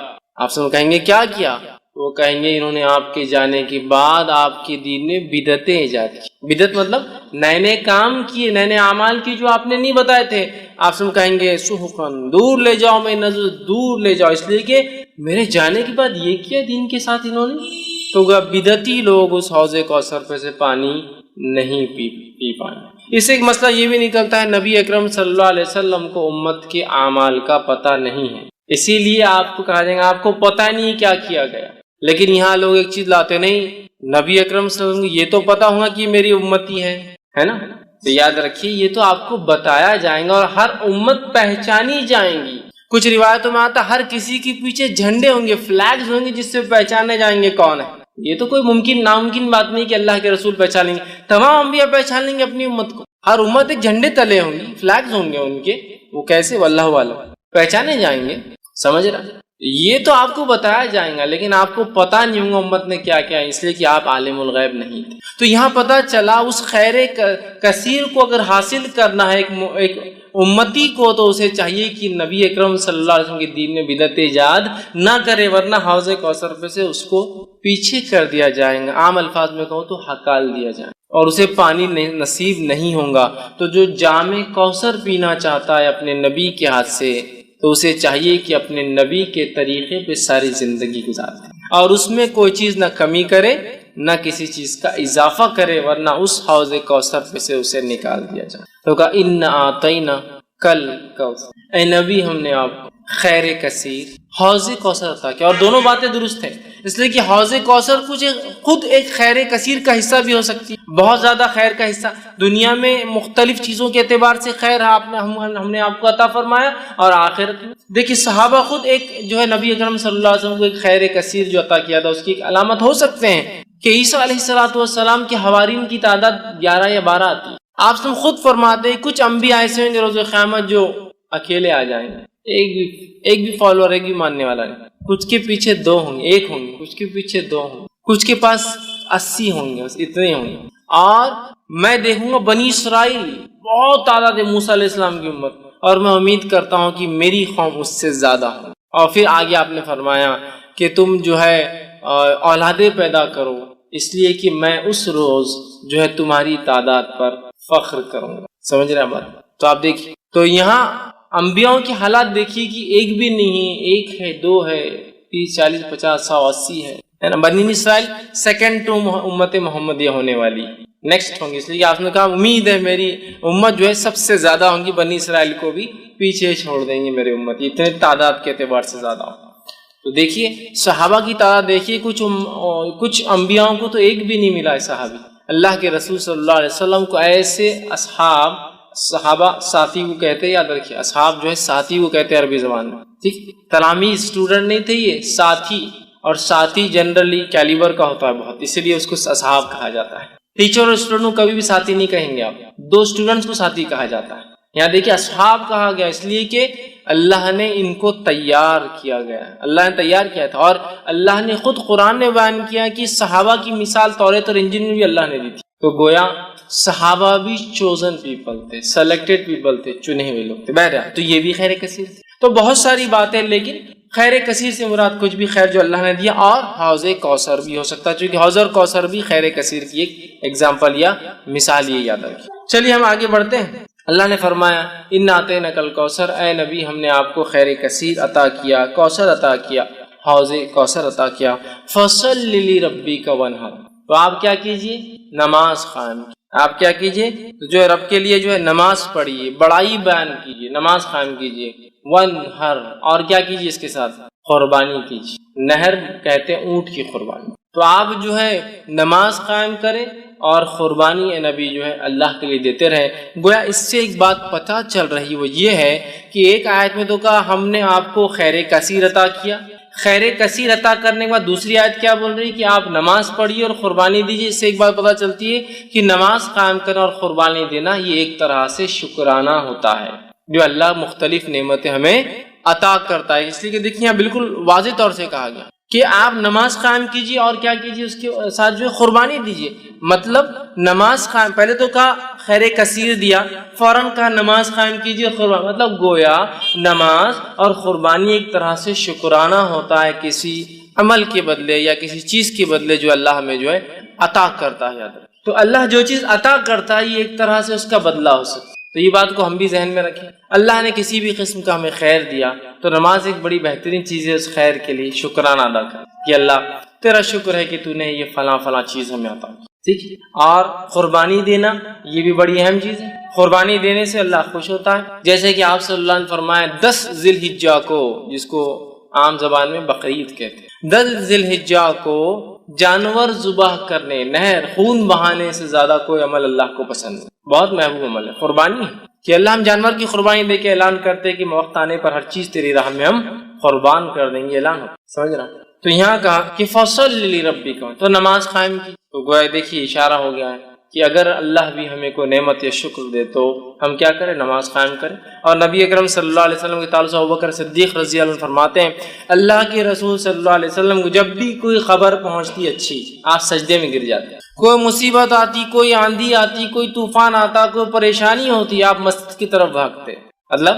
آپ سے کہیں گے کیا کیا؟ وہ کہیں گے انہوں نے آپ کے جانے کے بعد آپ کے دین میں بدعتیں ایجاد کی۔ بدعت مطلب نئے نئے کام کیے، نئے نئے اعمال کیے جو آپ نے نہیں بتائے تھے۔ آپ سے کہیں گے سحقاً، دور لے جاؤ، میں نظر دور لے جاؤ، اس لیے کہ میرے جانے کے بعد یہ کیا دین کے ساتھ انہوں نے۔ تو بدعتی لوگ اس حوض کوثر پہ سے پانی نہیں پی پائیں۔ اس سے ایک مسئلہ یہ بھی نکلتا ہے نبی اکرم صلی اللہ علیہ وسلم کو امت کے اعمال کا پتہ نہیں ہے، اسی لیے آپ کو کہا جائے گا آپ کو پتہ نہیں کیا کیا گیا۔ لیکن یہاں لوگ ایک چیز لاتے نہیں، نبی اکرم صلی اللہ علیہ وسلم یہ تو پتہ ہوگا کہ میری امتی ہے نا، تو یاد رکھیے یہ تو آپ کو بتایا جائے گا، اور ہر امت پہچانی جائیں گی۔ کچھ روایتوں میں آتا ہر کسی کے پیچھے جھنڈے ہوں گے، فلیگز ہوں گے جس سے پہچانے جائیں گے کون ہے۔ یہ تو کوئی ناممکن بات نہیں کہ اللہ کے رسول پہچان لیں گے، تمام انبیاء پہچان لیں گے اپنی امت کو، ہر امت ایک جھنڈے تلے ہوں گی، فلیگز ہوں گے ان کے، وہ کیسے واللہ عالم پہچانے جائیں گے، سمجھ رہا؟ یہ تو آپ کو بتایا جائے گا، لیکن آپ کو پتہ نہیں ہوگا امت نے کیا کیا، اس لیے کہ آپ عالم الغیب نہیں تھے۔ تو یہاں پتہ چلا اس خیر کثیر کو اگر حاصل کرنا ہے ایک امتی کو، تو اسے چاہیے کہ نبی اکرم صلی اللہ علیہ وسلم کے دین میں بدعت ایجاد نہ کرے، ورنہ حوض کوثر پہ سے اس کو پیچھے کر دیا جائے گا، عام الفاظ میں کہوں تو ہکال دیا جائے گا، اور اسے پانی نصیب نہیں ہوگا۔ تو جو جام کوثر پینا چاہتا ہے اپنے نبی کے ہاتھ سے، تو اسے چاہیے کہ اپنے نبی کے طریقے پہ ساری زندگی گزارے، اور اس میں کوئی چیز نہ کمی کرے نہ کسی چیز کا اضافہ کرے، ورنہ اس حوض کوثر پہ سے اسے نکال دیا جائے۔ تو کہا ان اعطینا کل کوثر، اے نبی ہم نے آپ کو خیر کثیر حوض کوثر عطا کیا، اور دونوں باتیں درست ہیں، اس لیے کہ حوض کوثر خود ایک خیر کثیر کا حصہ بھی ہو سکتی ہے، بہت زیادہ خیر کا حصہ، دنیا میں مختلف چیزوں کے اعتبار سے خیر ہم نے آپ کو عطا فرمایا، اور آخرت میں دیکھیے صحابہ خود ایک جو ہے نبی اکرم صلی اللہ علیہ وسلم کو ایک خیر کثیر جو عطا کیا تھا، اس کی ایک علامت ہو سکتے ہیں کہ عیسیٰ علیہ السلام کے حوارین کی تعداد 11 یا 12 آتی ہے۔ آپ سے خود فرماتے ہیں کچھ انبیاء ایسے ہیں جو روز قیامت جو اکیلے آ جائیں گے، ایک بھی فالوور، ایک بھی ماننے والا نہیں، کچھ کے پیچھے 2 ہوں گے، 1 ہوں گے، کچھ کے پیچھے 2 ہوں گے، کچھ کے پاس 80 ہوں گے، بس اتنے ہوں گے۔ اور میں دیکھوں گا بنی اسرائیل بہت تعداد ہے موسیٰ علیہ السلام کی امت، اور میں امید کرتا ہوں کہ میری قوم اس سے زیادہ ہو۔ اور پھر آگے آپ نے فرمایا کہ تم جو ہے اولادیں پیدا کرو، اس لیے کہ میں اس روز جو ہے تمہاری تعداد پر فخر کروں گا۔ سمجھ رہے ہیں بات؟ تو آپ دیکھیے، تو یہاں انبیاء کے حالات دیکھیے کہ ایک بھی نہیں، 1 ہے، 2 ہے، 30 40 50 100 80 ہے نا۔ بنی اسرائیل سیکنڈ ٹو امت محمدیہ ہونے والی، نیکسٹ ہوں گی، اس لیے آپ نے کہا امید ہے میری امت جو ہے سب سے زیادہ ہوں گی، بنی اسرائیل کو بھی پیچھے چھوڑ دیں گے میرے امت، اتنے تعداد کے اعتبار سے زیادہ ہوں۔ تو دیکھیے صحابہ کی تعداد دیکھیے، کچھ انبیاء کو تو ایک بھی نہیں ملا ہے صحابی، اللہ کے رسول صلی اللہ علیہ وسلم کو ایسے صحابہ ساتھی کو کہتے ہیں، یاد رکھیے اصحاب جو ہے ساتھی کو کہتے ہیں عربی زبان میں، ٹھیک، تلامید اسٹوڈنٹ نہیں تھے یہ، ساتھی، اور ساتھی جنرلی کیلیبر کا ہوتا ہے بہت، اسی لیے اس کو اصحاب کہا جاتا ہے۔ ٹیچر اور اسٹوڈنٹ کو کبھی بھی ساتھی نہیں کہیں گے آپ، 2 اسٹوڈنٹس کو ساتھی کہا جاتا ہے۔ یہاں دیکھیے اصحاب کہا گیا اس لیے کہ اللہ نے ان کو تیار کیا گیا ہے، اللہ نے تیار کیا تھا، اور اللہ نے خود قرآن میں بیان کیا کہ صحابہ کی مثال توریت اور انجیل میں بھی اللہ نے دی تھی۔ تو گویا صحابہ بھی چوزن پیپل تھے، سلیکٹڈ پیپل تھے، چنے ہوئے لوگ تھے، بہرحال تو یہ بھی خیر کثیر تھے۔ تو بہت ساری باتیں، لیکن خیر کثیر سے مراد کچھ بھی خیر جو اللہ نے دیا، اور حوض کوثر بھی ہو سکتا ہے، چونکہ حوض کوثر بھی خیر کثیر کی ایک ایگزامپل یا مثال یہ یاد رکھیں۔ چلیے ہم آگے بڑھتے ہیں۔ اللہ نے فرمایا انا اعطیناک الکوثر، اے نبی ہم نے آپ کو خیر کثیر عطا کیا، کوثر عطا کیا، حوض کوثر عطا کیا، فصل لربک وانحر، تو آپ کیا کیجئے، نماز قائم کیجئے، آپ کیا کیجئے، جو ہے رب کے لیے جو ہے نماز پڑھیے، بڑائی بیان کیجئے، نماز قائم کیجئے، وانحر، اور کیا کیجیے اس کے ساتھ؟ قربانی کیجیے۔ نہر کہتے ہیں اونٹ کی قربانی۔ تو آپ جو ہے نماز قائم کریں اور قربانی نبی جو ہے اللہ کے لیے دیتے رہیں۔ گویا اس سے ایک بات پتہ چل رہی وہ یہ ہے کہ ایک آیت میں تو کہا ہم نے آپ کو خیر کثیر عطا کیا، خیر کثیر عطا کرنے کے بعد دوسری آیت کیا بول رہی کہ آپ نماز پڑھیے اور قربانی دیجیے۔ اس سے ایک بات پتہ چلتی ہے کہ نماز قائم کرنا اور قربانی دینا یہ ایک طرح سے شکرانہ ہوتا ہے جو اللہ مختلف نعمتیں ہمیں عطا کرتا ہے۔ اس لیے کہ دیکھیے یہاں بالکل واضح طور سے کہا گیا کہ آپ نماز قائم کیجیے اور کیا کیجیے اس کے ساتھ جو ہے قربانی دیجیے۔ مطلب نماز قائم، پہلے تو کہا خیر کثیر دیا، فوراً کہا نماز قائم کیجیے اور قربانی، مطلب گویا نماز اور قربانی ایک طرح سے شکرانہ ہوتا ہے کسی عمل کے بدلے یا کسی چیز کے بدلے جو اللہ ہمیں جو ہے عطا کرتا ہے۔ تو اللہ جو چیز عطا کرتا ہے یہ ایک طرح سے اس کا بدلہ ہو سکتا ہے۔ تو یہ بات کو ہم بھی ذہن میں رکھیں، اللہ نے کسی بھی قسم کا ہمیں خیر دیا تو نماز ایک بڑی بہترین چیز ہے اس خیر کے لیے شکرانہ ادا کر کہ اللہ تیرا شکر ہے کہ تو نے یہ فلاں فلاں چیز ہمیں عطا کی، ٹھیک ہے۔ اور قربانی دینا یہ بھی بڑی اہم چیز ہے، قربانی دینے سے اللہ خوش ہوتا ہے، جیسے کہ آپ صلی اللہ علیہ وسلم نے فرمایا 10 ذی الحجہ کو، جس کو عام زبان میں بقرعید کہتے ہیں، 10 ذی الحجہ کو جانور ذبح کرنے، نہر خون بہانے سے زیادہ کوئی عمل اللہ کو پسند ہے، بہت محبوب عمل ہے قربانی، کہ اللہ ہم جانور کی قربانی دے کے اعلان کرتے ہیں کہ وقت آنے پر ہر چیز تیری راہ میں ہم قربان کر دیں گے، اعلان ہوتا، سمجھ رہا۔ تو یہاں کہا کہ فصل لربک، تو نماز قائم کی، تو گویا دیکھیے اشارہ ہو گیا ہے کہ اگر اللہ بھی ہمیں کوئی نعمت یا شکر دے تو ہم کیا کریں؟ نماز قائم کریں۔ اور نبی اکرم صلی اللہ علیہ وسلم کے تعلق سے ابوبکر صدیق رضی اللہ عنہ فرماتے ہیں اللہ کے رسول صلی اللہ علیہ وسلم کو جب بھی کوئی خبر پہنچتی اچھی آپ سجدے میں گر جاتے، کوئی مصیبت آتی، کوئی آندھی آتی، کوئی طوفان آتا، کوئی پریشانی ہوتی، آپ مسجد کی طرف بھاگتے، مطلب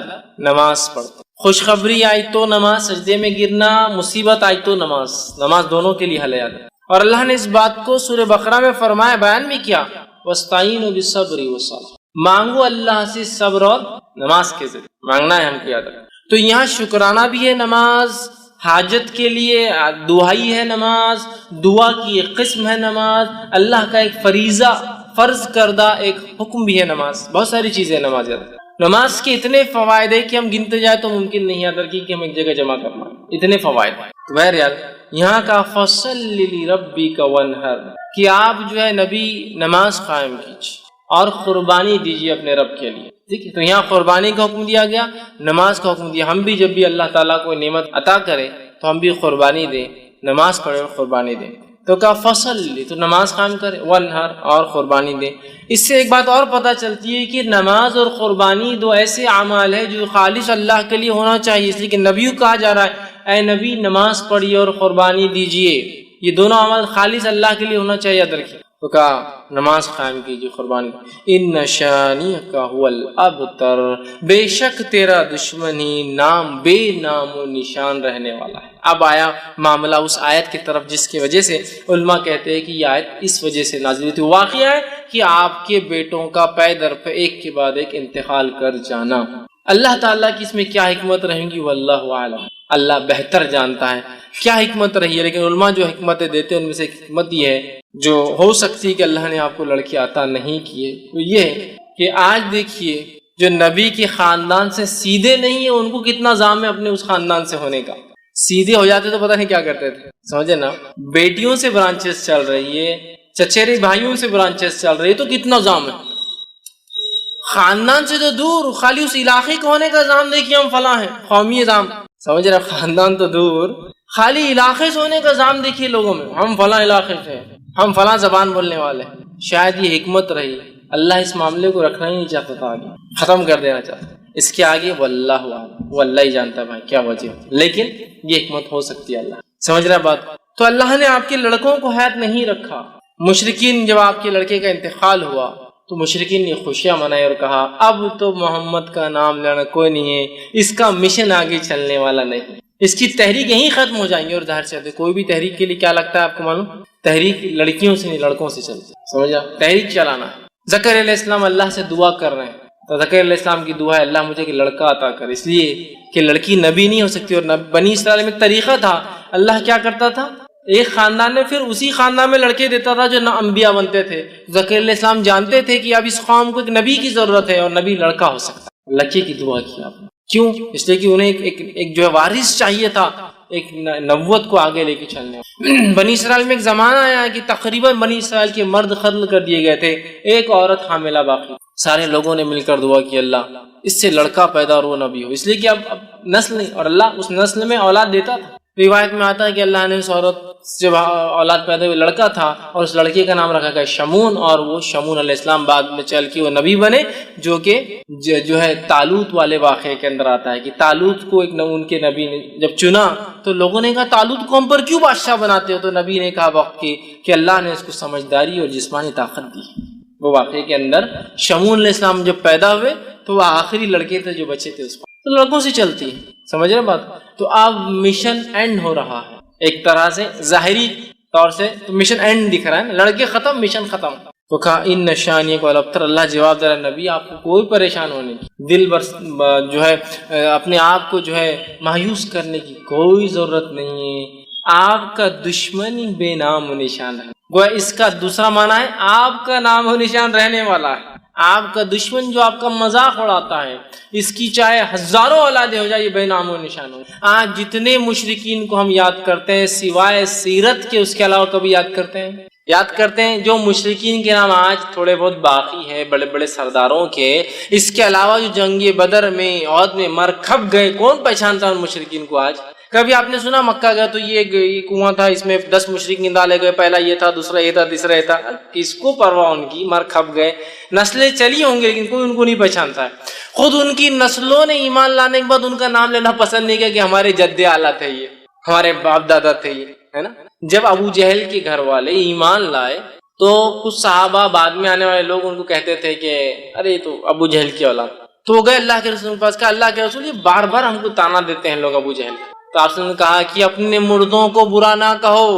نماز پڑھتے۔ خوشخبری آئی تو نماز، سجدے میں گرنا، مصیبت آئی تو نماز، نماز دونوں کے لیے حل ہے۔ اور اللہ نے اس بات کو سورہ بقرہ میں فرمایا، بیان بھی کیا، وَاسْتَعِينُوا بِالصَّبْرِ وَالصَّلَاةِ، مانگو اللہ سے صبر اور نماز کے ذریعے مانگنا ہے ہم کو، یاد رکھیں۔ تو یہاں شکرانہ بھی ہے نماز، حاجت کے لیے دعائی ہے نماز، دعا کی ایک قسم ہے نماز، اللہ کا ایک فریضہ فرض کردہ ایک حکم بھی ہے نماز، بہت ساری چیزیں نماز ہے۔ نماز کے اتنے فوائد ہے کہ ہم گنتے جائیں تو ممکن نہیں یاد رکھی کہ ہم ایک جگہ جمع کرنا، اتنے فوائد ہیں۔ تو بہرحال یہاں کا فصل لربک وانحر، کہ آپ جو ہے نبی نماز قائم کیجیے اور قربانی دیجیے اپنے رب کے لیے، ٹھیک ہے۔ تو یہاں قربانی کا حکم دیا گیا، نماز کا حکم دیا۔ ہم بھی جب بھی اللہ تعالیٰ کو نعمت عطا کرے تو ہم بھی قربانی دیں، نماز پڑھیں اور قربانی دیں۔ تو کہا فصل، تو نماز قائم کرے، وانحر، اور قربانی دیں۔ اس سے ایک بات اور پتہ چلتی ہے کہ نماز اور قربانی دو ایسے اعمال ہیں جو خالص اللہ کے لیے ہونا چاہیے، اس لیے کہ نبی کو کہا جا رہا ہے اے نبی نماز پڑھیے اور قربانی دیجیے، یہ دونوں عمل خالص اللہ کے لیے ہونا چاہیے، یاد رکھیے۔ تو کہا نماز قائم کیجیے، قربانی۔ ان شانئک هو الابتر، بے شک تیرا دشمن ہی نام بے نام و نشان رہنے والا ہے۔ اب آیا معاملہ اس آیت کی طرف جس کی وجہ سے علماء کہتے ہیں کہ یہ آیت اس وجہ سے نازل ہوئی تھی۔ واقعہ ہے کہ آپ کے بیٹوں کا پے در پہ ایک کے بعد ایک انتقال کر جانا، اللہ تعالیٰ کی اس میں کیا حکمت رہیں گی واللہ اعلم، اللہ بہتر جانتا ہے کیا حکمت رہی ہے۔ لیکن علماء جو حکمتیں دیتے ہیں ان میں سے ایک حکمت یہ ہے جو ہو سکتی ہے کہ اللہ نے آپ کو لڑکی عطا نہیں کیے، تو یہ ہے کہ آج دیکھیے جو نبی کے خاندان سے سیدھے نہیں ہیں ان کو کتنا زام ہے اپنے اس خاندان سے ہونے کا، سیدھے ہو جاتے تو پتہ نہیں کیا کرتے تھے، سمجھے نا۔ بیٹیوں سے برانچز چل رہی ہے، چچیرے بھائیوں سے برانچز چل رہی ہے، تو کتنا زام ہے۔ خاندان سے تو دور، خالی اس علاقے کو ہونے کا زام دیکھیے، ہم فلاں ہیں، قومی زام، سمجھ رہے، خاندان تو دور، خالی علاقے سے ہونے کا زام دیکھیے لوگوں میں، ہم فلاں علاقے سے، ہم فلاں زبان بولنے والے۔ شاید یہ حکمت رہی، اللہ اس معاملے کو رکھنا ہی نہیں چاہتا تھا، آگے ختم کر دینا چاہتا، اس کے آگے واللہ اعلم، وہ اللہ ہی جانتا ہے بھائی کیا وجہ، لیکن یہ حکمت ہو سکتی ہے، اللہ سمجھ رہا بات۔ تو اللہ نے آپ کے لڑکوں کو حیات نہیں رکھا۔ مشرکین جب آپ کے لڑکے کا انتقال ہوا تو مشرکین نے خوشیاں منائی اور کہا اب تو محمد کا نام لینا کوئی نہیں ہے، اس کا مشن آگے چلنے والا نہیں، اس کی تحریک یہیں ختم ہو جائیں گے۔ اور ظاہر سے کوئی بھی تحریک کے لیے کیا لگتا ہے آپ کو معلوم، تحریک لڑکیوں سے نہیں لڑکوں سے چلتی، سمجھا، تحریک چلانا ہے۔ زکریا علیہ السلام اللہ سے دعا کر رہے ہیں، تو زکریا علیہ السلام کی دعا ہے اللہ مجھے ایک لڑکا عطا کر، اس لیے کہ لڑکی نبی نہیں ہو سکتی، اور بنی اسرائیل میں طریقہ تھا، اللہ کیا کرتا تھا ایک خاندان میں پھر اسی خاندان میں لڑکے دیتا تھا جو نہ انبیاء بنتے تھے۔ زکریا علیہ السلام جانتے تھے کہ اب اس قوم کو ایک نبی کی ضرورت ہے اور نبی لڑکا ہو سکتا ہے، لڑکے کی دعا کی آپ نے، کیوں؟ اس لیے کہ انہیں ایک جو ہے وارث چاہیے تھا ایک نبوت کو آگے لے کے چلنے۔ بنی اسرائیل میں ایک زمانہ آیا کہ تقریباً بنی اسرائیل کے مرد قتل کر دیے گئے تھے، ایک عورت حاملہ باقی۔ سارے لوگوں نے مل کر دعا کی اللہ اس سے لڑکا پیدا اور وہ نبی ہو، اس لیے کہ اب نسل نہیں، اور اللہ اس نسل میں اولاد دیتا تھا۔ روایت میں آتا ہے کہ اللہ نے اس عورت سے اولاد پیدا ہوئے لڑکا تھا اور اس لڑکے کا نام رکھا گیا شمون، اور وہ شمون علیہ السلام بعد میں چل کے وہ نبی بنے، جو کہ جو ہے طالوت والے واقعے کے اندر آتا ہے کہ طالوت کو ان کے نبی نے جب چنا تو لوگوں نے کہا طالوت کو ہم پر کیوں بادشاہ بناتے ہو؟ تو نبی نے کہا وقت کہ اللہ نے اس کو سمجھداری اور جسمانی طاقت دی۔ وہ واقعے کے اندر شمون علیہ السلام جب پیدا ہوئے تو وہ آخری لڑکے تھے جو بچے تھے، اس کو تو لڑکوں سے چلتی ہے، سمجھ رہے بات؟ تو اب مشن اینڈ ہو رہا ہے ایک طرح سے، ظاہری طور سے تو مشن اینڈ دکھ رہا ہے، لڑکے ختم مشن ختم۔ تو کہا ان نشانی کو الابتر، اللہ جواب دے رہا نبی آپ کو کوئی پریشان ہونے کی، دل جو ہے اپنے آپ کو جو ہے مایوس کرنے کی کوئی ضرورت نہیں ہے، آپ کا دشمن ہی بے نام و نشان ہے۔ گویا اس کا دوسرا معنی ہے آپ کا نام و نشان رہنے والا ہے، آپ کا دشمن جو آپ کا مذاق اڑاتا ہے اس کی چاہے ہزاروں اولادیں ہو جائے یہ بے نام و نشان ہو۔ آج جتنے مشرکین کو ہم یاد کرتے ہیں سوائے سیرت کے، اس کے علاوہ کبھی یاد کرتے ہیں جو مشرکین کے نام آج تھوڑے بہت باقی ہیں بڑے بڑے سرداروں کے، اس کے علاوہ جو جنگ بدر میں عہد میں مر کھپ گئے، کون پہچانتا ہے ان مشرکین کو آج؟ کبھی آپ نے سنا مکہ گیا تو یہ کنواں تھا، اس میں 10 مشرکین ڈالے گئے، پہلا یہ تھا، دوسرا یہ تھا، تیسرا یہ تھا، کس کو پرواہ ان کی؟ مر کھپ گئے، نسلیں چلی ہوں گی لیکن کوئی ان کو نہیں پہچانتا ہے۔ خود ان کی نسلوں نے ایمان لانے کے بعد ان کا نام لینا پسند نہیں کیا کہ ہمارے جد اعلیٰ تھے یہ، ہمارے باپ دادا تھے یہ، ہے نا؟ جب ابو جہل کے گھر والے ایمان لائے تو کچھ صحابہ بعد میں آنے والے لوگ ان کو کہتے تھے کہ ارے تو ابو جہل کی اولاد، تو وہ گئے اللہ کے رسول کے پاس، کہا اللہ کے رسول یہ بار بار ہم کو تانا دیتے ہیں لوگ ابو جہل، تو آپ نے کہا کہ اپنے مردوں کو برا نہ کہو،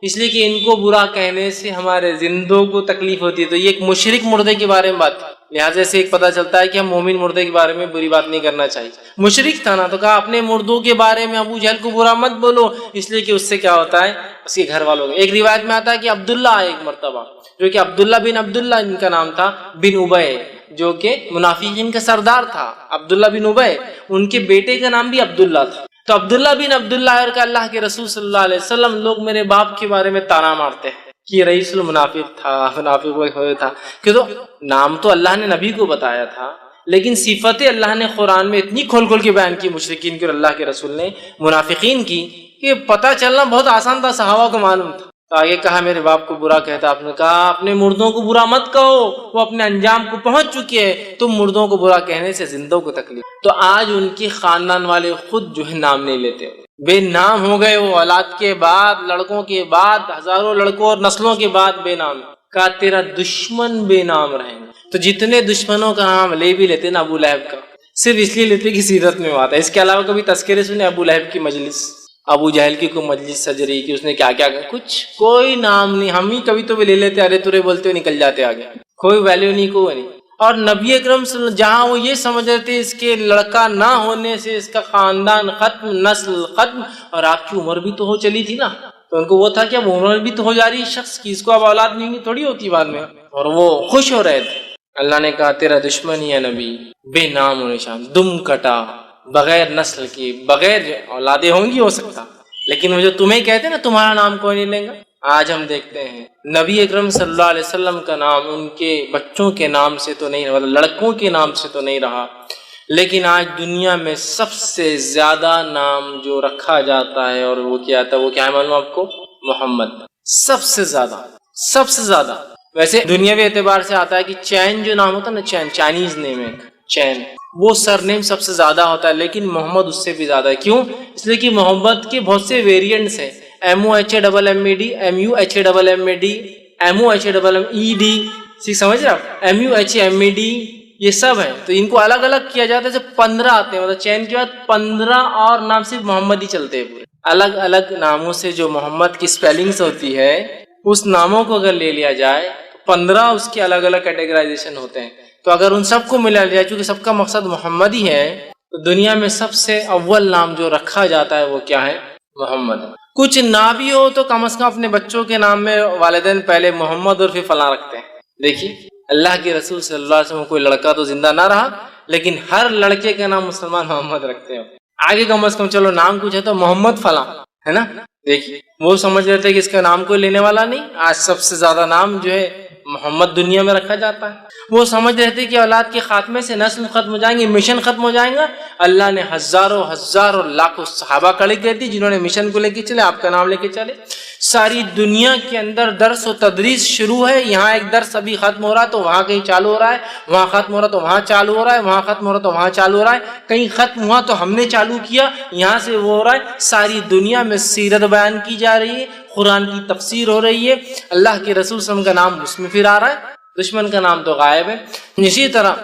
اس لیے کہ ان کو برا کہنے سے ہمارے زندوں کو تکلیف ہوتی ہے۔ تو یہ ایک مشرک مردے کے بارے میں بات، لہٰذا سے ایک پتہ چلتا ہے کہ ہم مومن مردے کے بارے میں بری بات نہیں کرنا چاہیے۔ مشرک تھا نا، تو کہا اپنے مردوں کے بارے میں ابو جہل کو برا مت بولو، اس لیے کہ اس سے کیا ہوتا ہے اس کے گھر والوں۔ ایک روایت میں آتا ہے کہ عبداللہ ایک مرتبہ، جو کہ عبداللہ بن عبداللہ ان کا نام تھا بن ابے، جو کہ منافقین کا سردار تھا، عبداللہ بن ابے، ان کے بیٹے کا نام بھی عبداللہ تھا۔ تو عبداللہ بن عبداللہ اور کہ اللہ کے رسول صلی اللہ علیہ وسلم لوگ میرے باپ کے بارے میں تانا مارتے ہیں کہ رئیس المنافق تھا، منافق تھا، کہ تو نام تو اللہ نے نبی کو بتایا تھا لیکن صفتیں اللہ نے قرآن میں اتنی کھول کھول کے بیان کی مشرکین کی اور اللہ کے رسول نے منافقین کی کہ پتہ چلنا بہت آسان تھا، صحابہ کو معلوم تھا۔ تو آگے کہا میرے باپ کو برا کہتا، آپ نے کہا اپنے مردوں کو برا مت کہو، وہ اپنے انجام کو پہنچ چکے ہیں، تم مردوں کو برا کہنے سے زندوں کو تکلیف۔ تو آج ان کے خاندان والے خود جو ہے نام نہیں لیتے، بے نام ہو گئے، وہ اولاد کے بعد، لڑکوں کے بعد، ہزاروں لڑکوں اور نسلوں کے بعد بے نام۔ کہا تیرا دشمن بے نام رہیں گے۔ تو جتنے دشمنوں کا نام لے بھی لیتے نا، ابو لہب کا صرف اس لیے لیتے کہ سیرت میں آتا ہے، اس کے علاوہ کبھی تذکرے سنے ابو لہب کی مجلس، ابو جہل کی کوئی مجلس سجری کہ اس نے کیا کیا، کچھ کوئی نام نہیں۔ ہم ہی کبھی تو بھی لے لیتے، ارے تورے بولتے ہوئے نکل جاتے آگے، کوئی ویلیو نہیں، کوئی نہیں۔ اور نبی اکرم صلی اللہ علیہ وسلم جہاں وہ یہ سمجھ رہے تھے اس کے لڑکا نہ ہونے سے اس کا خاندان ختم، نسل ختم، اور آپ کی عمر بھی تو ہو چلی تھی نا، تو ان کو وہ تھا کہ اب عمر بھی تو ہو جا رہی ہے شخص کی، اس کو اب اولاد نہیں تھوڑی ہوتی بعد میں، اور وہ خوش ہو رہے تھے۔ اللہ نے کہا تیرا دشمن ہی ہے نبی، بے نام و نشان، دم کٹا، بغیر نسل کی، بغیر اولادیں ہوں گی ہو سکتا، لیکن وہ جو تمہیں کہتے ہیں نا تمہارا نام کوئی نہیں لیں گا۔ آج ہم دیکھتے ہیں نبی اکرم صلی اللہ علیہ وسلم کا نام ان کے بچوں کے نام سے تو نہیں رہا، لڑکوں کے نام سے تو نہیں رہا، لیکن آج دنیا میں سب سے زیادہ نام جو رکھا جاتا ہے اور وہ کیا ہے، وہ کیا ہے معلوم آپ کو؟ محمد، سب سے زیادہ۔ ویسے دنیاوی اعتبار سے آتا ہے کہ چین جو نام ہوتا ہے نا، چین چائنیز نیم ہے، چین، وہ سر نیم سب سے زیادہ ہوتا ہے، لیکن محمد اس سے بھی زیادہ ہے۔ کیوں؟ اس لیے کہ محمد کے بہت سے ویریئنٹس ہیں، MOHAMMAD، MUHAMMAD، MOHAMMED، سمجھ رہے آپ؟ MUHAMMAD، یہ سب ہیں، تو ان کو الگ الگ کیا جاتا ہے، جیسے 15 آتے ہیں، مطلب چین کے بعد 15 اور نام صرف محمد ہی چلتے ہیں، الگ الگ ناموں سے جو محمد کی سپیلنگز ہوتی ہے، اس ناموں کو اگر لے لیا جائے تو 15 اس کے الگ الگ کیٹیگرائزیشن ہوتے ہیں۔ تو اگر ان سب کو ملا لیا، چونکہ سب کا مقصد محمد ہی ہے، تو دنیا میں سب سے اول نام جو رکھا جاتا ہے وہ کیا ہے؟ محمد۔ کچھ نہ بھی ہو تو کم از کم اپنے بچوں کے نام میں والدین پہلے محمد اور پھر فلاں رکھتے ہیں۔ دیکھیے اللہ کے رسول صلی اللہ علیہ وسلم کوئی لڑکا تو زندہ نہ رہا، لیکن ہر لڑکے کا نام مسلمان محمد رکھتے ہیں. آگے کم از کم چلو نام کچھ ہے تو محمد فلاں ہے نا. دیکھیے وہ سمجھ رہتے کہ اس کا نام کوئی لینے والا نہیں. آج سب سے زیادہ نام جو ہے محمد دنیا میں رکھا جاتا ہے. وہ سمجھ رہے تھے کہ اولاد کے خاتمے سے نسل ختم ہو جائیں گے, مشن ختم ہو جائیں گا. اللہ نے ہزاروں لاکھوں صحابہ کھڑے کر دی جنہوں نے مشن کو لے کے چلے, آپ کا نام لے کے چلے. ساری دنیا کے اندر درس و تدریس شروع ہے. یہاں ایک درس ابھی ختم ہو رہا ہے تو وہاں کہیں چالو ہو رہا ہے, وہاں ختم ہو رہا تو وہاں چالو ہو رہا ہے, وہاں ختم ہو رہا تو وہاں چالو ہو رہا ہے, کہیں ختم ہوا تو ہم نے چالو کیا, یہاں سے وہ ہو رہا ہے. ساری دنیا میں سیرت بیان کی جا رہی ہے, قرآن کی تفسیر ہو رہی ہے. اللہ کے رسول صلی اللہ علیہ وسلم کا نام اس میں پھر آ رہا ہے, دشمن کا نام تو غائب ہے. اسی طرح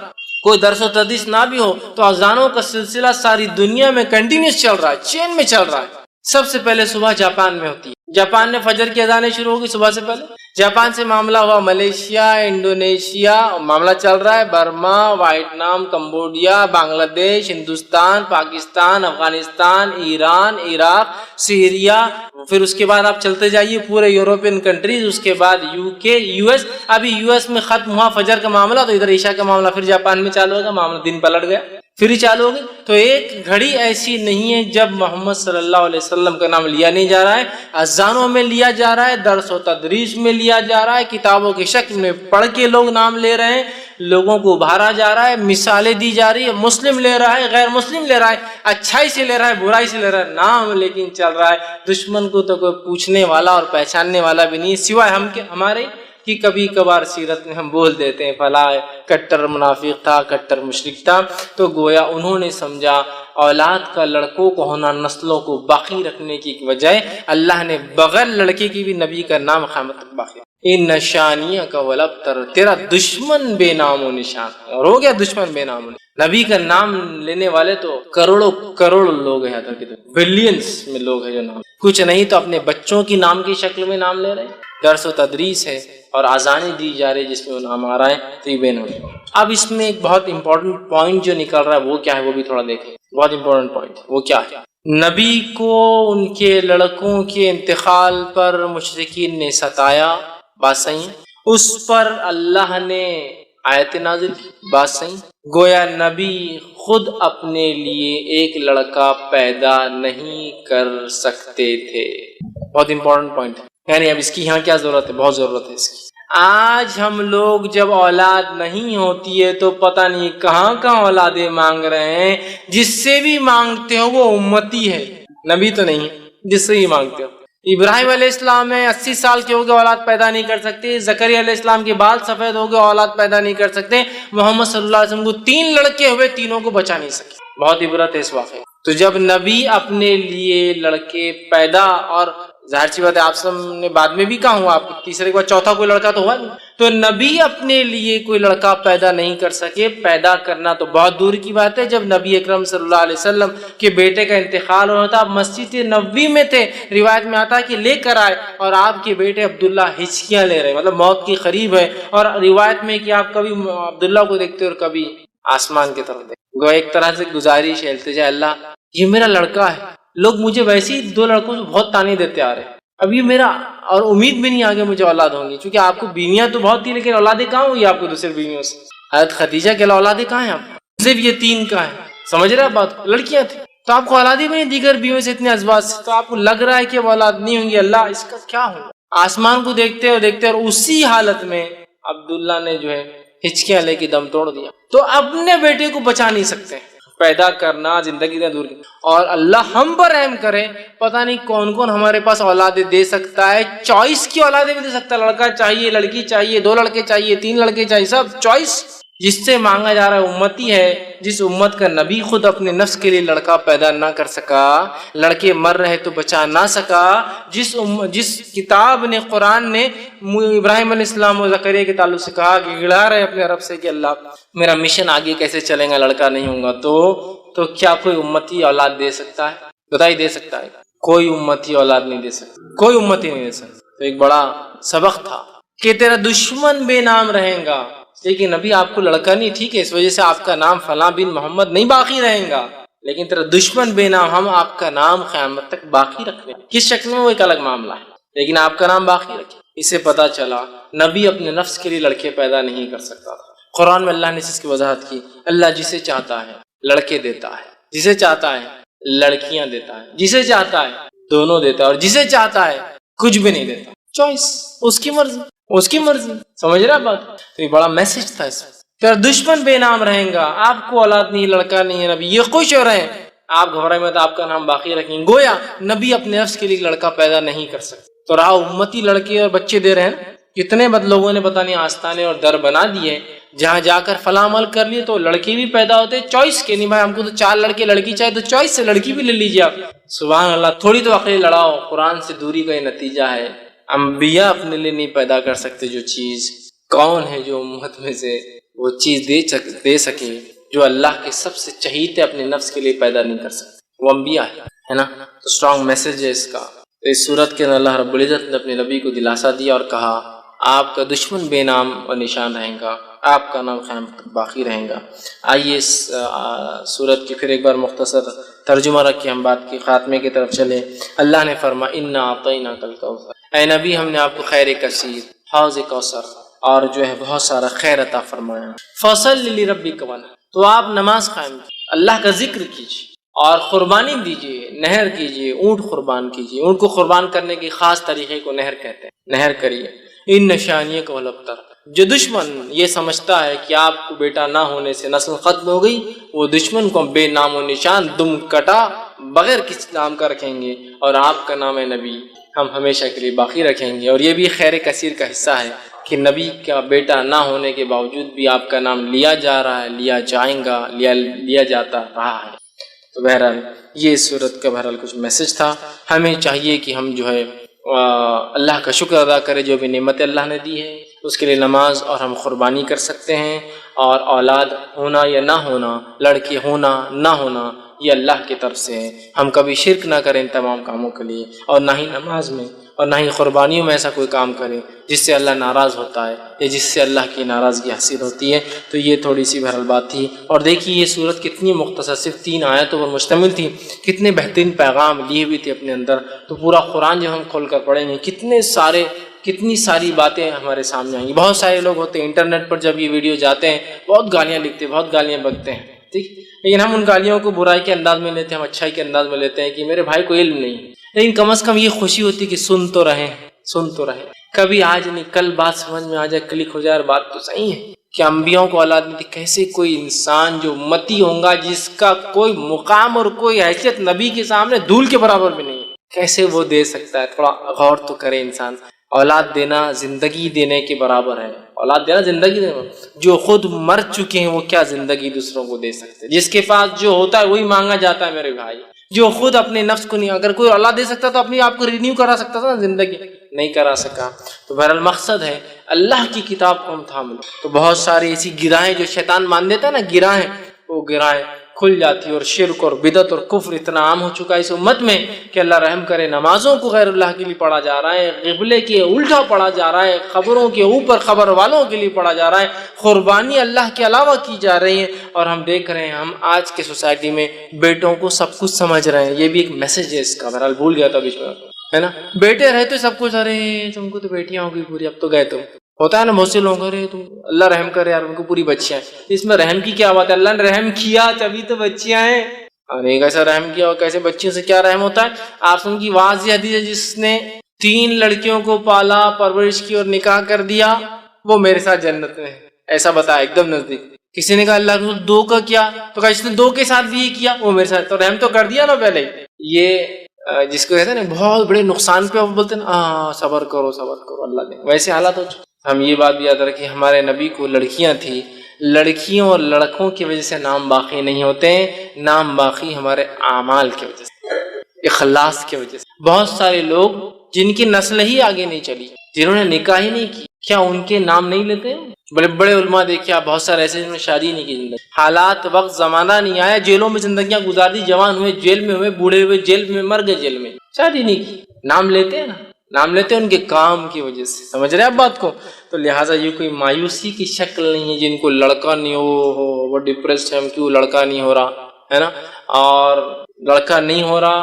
کوئی درس و تدریس نہ بھی ہو تو اذانوں کا سلسلہ ساری دنیا میں کنٹینیوس چل رہا ہے, چین میں چل رہا ہے. سب سے پہلے صبح جاپان میں ہوتی ہے. جاپان میں فجر کی اذانیں شروع ہوگی صبح سے پہلے. جاپان سے معاملہ ہوا ملیشیا, انڈونیشیا, معاملہ چل رہا ہے برما, ویتنام, کمبوڈیا, بنگلہ دیش, ہندوستان, پاکستان, افغانستان, ایران, عراق, سیریا. پھر اس کے بعد آپ چلتے جائیے پورے یورپین کنٹریز, اس کے بعد یو کے, یو ایس. ابھی یو ایس میں ختم ہوا فجر کا معاملہ تو ادھر عشاء کا معاملہ پھر جاپان میں چالو ہوگا. معاملہ دن پلٹ گیا, پھر ہی چالو ہوگی. تو ایک گھڑی ایسی نہیں ہے جب محمد صلی اللہ علیہ وسلم کا نام لیا نہیں جا رہا ہے. اذانوں میں لیا جا رہا ہے, درس و تدریس میں لیا جا رہا ہے, کتابوں کی شکل میں پڑھ کے لوگ نام لے رہے ہیں, لوگوں کو ابھارا جا رہا ہے, مثالیں دی جا رہی ہے. مسلم لے رہا ہے, غیر مسلم لے رہا ہے, اچھائی سے لے رہا ہے, برائی سے لے رہا ہے, نام لیکن چل رہا ہے. دشمن کو تو کوئی پوچھنے والا اور پہچاننے والا بھی نہیں سوائے ہم کے ہمارے کہ کبھی کبھار سیرت میں ہم بول دیتے ہیں فلاں کٹر منافق تھا, کٹر مشرک تھا. تو گویا انہوں نے سمجھا اولاد کا لڑکوں کو ہونا نسلوں کو باقی رکھنے کی وجہ اللہ نے بغیر لڑکے کی بھی نبی کا نام قیامت تک باقی. ان نشانیہ کا ولبتر, تیرا دشمن بے نام و نشان. اور ہو گیا دشمن بے نام و نشان. نبی کا نام لینے والے تو کروڑوں لوگ ہیں, بلینز میں لوگ ہیں جو نام کچھ نہیں تو اپنے بچوں کی نام کی شکل میں نام لے رہے ہیں. درس و تدریس ہے اور اذانیں دی جا رہی جس میں وہ نام آ رہا ہے, تو یہ بے نام. اب اس میں ایک بہت امپورٹنٹ پوائنٹ جو نکل رہا ہے وہ کیا ہے, وہ بھی تھوڑا دیکھیں. بہت امپورٹنٹ پوائنٹ وہ کیا ہے. نبی کو ان کے لڑکوں کے انتقال پر مشرکین نے ستایا, بات صحیح ہے. اس پر اللہ نے آیت نازل کی, بات صحیح. گویا نبی خود اپنے لیے ایک لڑکا پیدا نہیں کر سکتے تھے. بہت امپورٹنٹ پوائنٹ ہے. یعنی اب اس کی یہاں کیا ضرورت ہے, بہت ضرورت ہے اس کی. آج ہم لوگ جب اولاد نہیں ہوتی ہے تو پتہ نہیں کہاں اولادیں مانگ رہے ہیں. جس سے بھی مانگتے ہو وہ امتی ہے, نبی تو نہیں ہے. جس سے ہی مانگتے ہو, ابراہیم علیہ السلام ہے 80 سال کے ہو گئے اولاد پیدا نہیں کر سکتے. زکریا علیہ السلام کے بال سفید ہو گئے اولاد پیدا نہیں کر سکتے. محمد صلی اللہ علیہ وسلم کو 3 لڑکے ہوئے, تینوں کو بچا نہیں سکے. بہت عبرت ہے اس واقعے. تو جب نبی اپنے لیے لڑکے پیدا, اور ظاہر سی بات ہے آپ سب نے بعد میں بھی کہا ہوا, آپ کو تیسرے کے بعد چوتھا کوئی لڑکا تو ہوا نہیں. تو نبی اپنے لیے کوئی لڑکا پیدا نہیں کر سکے. پیدا کرنا تو بہت دور کی بات ہے. جب نبی اکرم صلی اللہ علیہ وسلم کے بیٹے کا انتقال ہوا تھا, آپ مسجد نبوی میں تھے. روایت میں آتا ہے کہ لے کر آئے اور آپ کے بیٹے عبداللہ ہچکیاں لے رہے, مطلب موت کے قریب ہے. اور روایت میں کہ آپ کبھی عبداللہ کو دیکھتے اور کبھی آسمان کی طرف دیکھتے. گو ایک طرح سے گزارش ہے, التجا, اللہ یہ میرا لڑکا ہے. لوگ مجھے ویسے ہی 2 لڑکوں سے بہت تانے دیتے آ رہے ہیں. اب یہ میرا, اور امید بھی نہیں آگے مجھے اولاد ہوں گی, کیونکہ آپ کو بیویاں تو بہت تھی لیکن اولادیں کہاں ہوئی آپ کو دوسرے بیویوں سے. حضرت خدیجہ کے اولادیں کہاں ہیں آپ کو, صرف یہ 3 کا ہے. سمجھ رہے آپ بات, لڑکیاں تھیں تو آپ کو اولادیں بھی نہیں دیگر بیویوں سے اتنے ازواج سے, تو آپ کو لگ رہا ہے کہ وہ اولاد نہیں ہوں گی. اللہ اس کا کیا ہوگا. آسمان کو دیکھتے اور اسی حالت میں عبداللہ نے جو ہے ہچکیاں لے کے دم توڑ دیا. تو اپنے بیٹے کو بچا نہیں سکتے. پیدا کرنا زندگی سے دور کی, اور اللہ ہم پر رحم کرے. پتہ نہیں کون ہمارے پاس اولادیں دے سکتا ہے. چوائس کی اولادیں بھی دے سکتا ہے. لڑکا چاہیے, لڑکی چاہیے, 2 لڑکے چاہیے, 3 لڑکے چاہیے, سب چوائس. جس سے مانگا جا رہا ہے امتی ہے, جس امت کا نبی خود اپنے نفس کے لیے لڑکا پیدا نہ کر سکا, لڑکے مر رہے تو بچا نہ سکا. جس کتاب نے, قرآن نے ابراہیم علیہ السلام و زکریا کے تعلق سے کہا کہ گڑا رہے اپنے رب سے کہ اللہ میرا مشن آگے کیسے چلے گا, لڑکا نہیں ہوں گا. تو کیا کوئی امتی اولاد دے سکتا ہے؟ بتائیے, دے سکتا ہے؟ کوئی امتی اولاد نہیں دے سکتا, کوئی امتی نہیں دے سکتا. تو ایک بڑا سبق تھا کہ تیرا دشمن بے نام رہے گا, لیکن ابھی آپ کو لڑکا نہیں, ٹھیک ہے, اس وجہ سے آپ کا نام فلاں بن محمد نہیں باقی رہے گا, لیکن تیرا دشمن بے نام, ہم آپ کا نام قیامت تک باقی رکھیں. کس شکل میں وہ ایک الگ معاملہ ہے, لیکن آپ کا نام باقی رکھیں. اس سے پتا چلا نبی اپنے نفس کے لیے لڑکے پیدا نہیں کر سکتا تھا. قرآن میں اللہ نے اس کی وضاحت کی، اللہ جسے چاہتا ہے لڑکے دیتا ہے، جسے چاہتا ہے لڑکیاں دیتا ہے، جسے چاہتا ہے دونوں دیتا ہے، اور جسے چاہتا ہے کچھ بھی نہیں دیتا۔ چوائس، اس کی مرضی، اس کی مرضی، سمجھ رہا بات؟ تو یہ بڑا میسج تھا اس میں۔ پھر دشمن بے نام رہیں گا، آپ کو اولاد نہیں، لڑکا نہیں ہے، نبی یہ خوش ہو رہے ہیں، آپ گھبرائے مت، آپ کا نام باقی رکھیں گے۔ گویا نبی اپنے نفس کے لیے لڑکا پیدا نہیں کر سکتے، تو رہا امتی لڑکے اور بچے دے رہے ہیں۔ کتنے بد لوگوں نے پتہ نہیں آستانے اور در بنا دیے، جہاں جا کر فلاں عمل کر لیے تو لڑکے بھی پیدا ہوتے، چوائس کے نہیں، بھائی ہم کو تو 4 لڑکے لڑکی چاہیے تو چوائس سے لڑکی بھی لے لیجیے آپ۔ سبحان اللہ، تھوڑی تو عقل لڑاؤ، قرآن سے دوری کا یہ نتیجہ ہے۔ انبیاء اپنے لیے نہیں پیدا کر سکتے جو چیز، کون ہے جو امت میں سے وہ چیز دے سکے جو اللہ کے سب سے چہیتے اپنے نفس کے لیے پیدا نہیں کر سکتے، وہ انبیاء ہے نا۔ تو اسٹرانگ میسج ہے اس کا۔ اس صورت کے اندر اللہ رب العزت نے اپنے نبی کو دلاسا دیا اور کہا آپ کا دشمن بے نام اور نشان رہے گا، آپ کا نام قیام تک باقی رہے گا۔ آئیے اس صورت کی پھر ایک بار مختصر ترجمہ رکھ کے ہم بات کی خاتمے کی طرف چلیں۔ اللہ نے فرمایا انا اعطیناک الکوثر، اے نبی ہم نے آپ کو خیر کثیر، حوض کوثر اور جو ہے بہت سارا خیر عطا فرمایا۔ فصل لربک وانحر، تو آپ نماز قائم کیجیے، اللہ کا ذکر کیجیے اور قربانی دیجیے، نہر کیجیے، اونٹ قربان کیجیے۔ اونٹ کو قربان کرنے کے خاص طریقے کو نہر کہتے ہیں، نہر کریے۔ ان شانیک والابتر، جو دشمن یہ سمجھتا ہے کہ آپ کو بیٹا نہ ہونے سے نسل ختم ہو گئی، وہ دشمن کو بے نام و نشان دم کٹا بغیر کسی نام کا رکھیں گے، اور آپ کا نام ہے نبی ہم ہمیشہ کے لیے باقی رکھیں گے۔ اور یہ بھی خیر کثیر کا حصہ ہے کہ نبی کا بیٹا نہ ہونے کے باوجود بھی آپ کا نام لیا جا رہا ہے، لیا جائیں گا، لیا جاتا رہا ہے۔ تو بہرحال یہ اس صورت کا بہرحال کچھ میسج تھا۔ ہمیں چاہیے کہ ہم جو ہے اللہ کا شکر ادا کرے جو بھی نعمت اللہ نے دی ہے، اس کے لیے نماز اور ہم قربانی کر سکتے ہیں، اور اولاد ہونا یا نہ ہونا، لڑکے ہونا نہ ہونا، یہ اللہ کی طرف سے ہے۔ ہم کبھی شرک نہ کریں ان تمام کاموں کے لیے، اور نہ ہی نماز میں اور نہ ہی قربانیوں میں ایسا کوئی کام کریں جس سے اللہ ناراض ہوتا ہے یا جس سے اللہ کی ناراضگی حاصل ہوتی ہے۔ تو یہ تھوڑی سی بہرحال بات تھی۔ اور دیکھیے یہ صورت کتنی مختصر، صرف 3 آیتوں پر مشتمل تھی، کتنے بہترین پیغام لیے ہوئے تھے اپنے اندر۔ تو پورا قرآن جو ہم کھول کر پڑھیں گے کتنی ساری باتیں ہمارے سامنے آئیں گی۔ بہت سارے لوگ ہوتے ہیں انٹرنیٹ پر جب یہ ویڈیو جاتے ہیں بہت گالیاں لکھتے ہیں، بہت گالیاں بکتے ہیں، ٹھیک، لیکن ہم ان گالیوں کو برائی کے انداز میں لیتے ہیں، ہم اچھائی کے انداز میں لیتے ہیں کہ میرے بھائی کو علم نہیں ہے، لیکن کم از کم یہ خوشی ہوتی کہ سن تو رہیں۔ کبھی آج نہیں کل بات سمجھ میں آ جائے، کلک ہو جائے، اور بات تو صحیح ہے کہ انبیاءوں کو اولاد نہیں تھی، کیسے کوئی انسان جو امتی ہوگا جس کا کوئی مقام اور کوئی حیثیت نبی کے سامنے دھول کے برابر بھی نہیں، کیسے وہ دے سکتا ہے؟ تھوڑا غور تو کرے انسان۔ اولاد دینا زندگی دینے کے برابر ہے، اولاد دینا زندگی دینا۔ جو خود مر چکے ہیں وہ کیا زندگی دوسروں کو دے سکتے؟ جس کے پاس جو ہوتا ہے وہی مانگا جاتا ہے میرے بھائی۔ جو خود اپنے نفس کو نہیں، اگر کوئی اولاد دے سکتا تو اپنی آپ کو رینیو کرا سکتا تھا نا، زندگی نہیں کرا سکا۔ تو بہرحال مقصد ہے اللہ کی کتاب کو ہم تھام لیں۔ تو بہت ساری ایسی گرہیں جو شیطان مان دیتا ہے نا، گرہیں، وہ گرہیں کھل جاتی ہے، اور شرک اور بدعت اور کفر اتنا عام ہو چکا ہے اس امت میں کہ اللہ رحم کرے، نمازوں کو غیر اللہ کے لیے پڑھا جا رہا ہے، قبلے کے الٹا پڑھا جا رہا ہے، خبروں کے اوپر خبر والوں کے لیے پڑھا جا رہا ہے، قربانی اللہ کے علاوہ کی جا رہی ہے، اور ہم دیکھ رہے ہیں ہم آج کے سوسائٹی میں بیٹوں کو سب کچھ سمجھ رہے ہیں۔ یہ بھی ایک میسج ہے اس کا، بہرحال بھول گیا تھا بیچ میں، ہے نا، بیٹے رہتے سب کچھ، ارے تم کو تو بیٹیاں ہو گئی پوری، اب تو گئے تم، ہوتا ہے نا بہت سے لوگ، ارے تم اللہ رحم کرے یار ان کو پوری بچیاں ہیں۔ اس میں رحم کی کیا بات ہے؟ اللہ نے رحم کیا تبھی تو بچیاں ہیں، اور ایک ایسا رحم کیا اور کیسے بچیوں سے کیا رحم ہوتا ہے؟ آپ سن کی واضح حدیث ہے، جس نے 3 لڑکیوں کو پالا، پرورش کی اور نکاح کر دیا، وہ میرے ساتھ جنت میں ہے، ایسا بتایا ایک دم نزدیک۔ کسی نے کہا اللہ کو 2 کا کیا، تو کہا اس نے 2 کے ساتھ بھی یہ کیا، وہ میرے ساتھ، تو رحم تو کر دیا نا پہلے۔ یہ جس کو کہتے ہیں نا بہت بڑے نقصان پہ بولتے ہیں نا صبر کرو اللہ دے، ویسے حالات ہو چکے۔ ہم یہ بات بھی یاد رکھیں، ہمارے نبی کو لڑکیاں تھیں، لڑکیوں اور لڑکوں کی وجہ سے نام باقی نہیں ہوتے، نام باقی ہمارے اعمال کی وجہ سے، اخلاص کی وجہ سے۔ بہت سارے لوگ جن کی نسل ہی آگے نہیں چلی، جنہوں نے نکاح ہی نہیں کی، کیا ان کے نام نہیں لیتے ہیں؟ بڑے بڑے علماء دیکھیں آپ، بہت سارے ایسے جنہوں نے شادی نہیں کی، زندگی حالات وقت زمانہ نہیں آیا، جیلوں میں زندگیاں گزار دی، جوان ہوئے جیل میں ہوئے، بوڑھے ہوئے جیل میں، مر گئے جیل میں، شادی نہیں کی، نام لیتے ہیں نا، نام لیتے ہیں ان کے کام کی وجہ سے، سمجھ رہے ہیں آپ بات کو؟ تو لہٰذا یہ کوئی مایوسی کی شکل نہیں ہے جن کو لڑکا نہیں ہو وہ ڈپریسڈ ہے، ہم کیوں لڑکا نہیں ہو رہا، ہے نا، اور لڑکا نہیں ہو رہا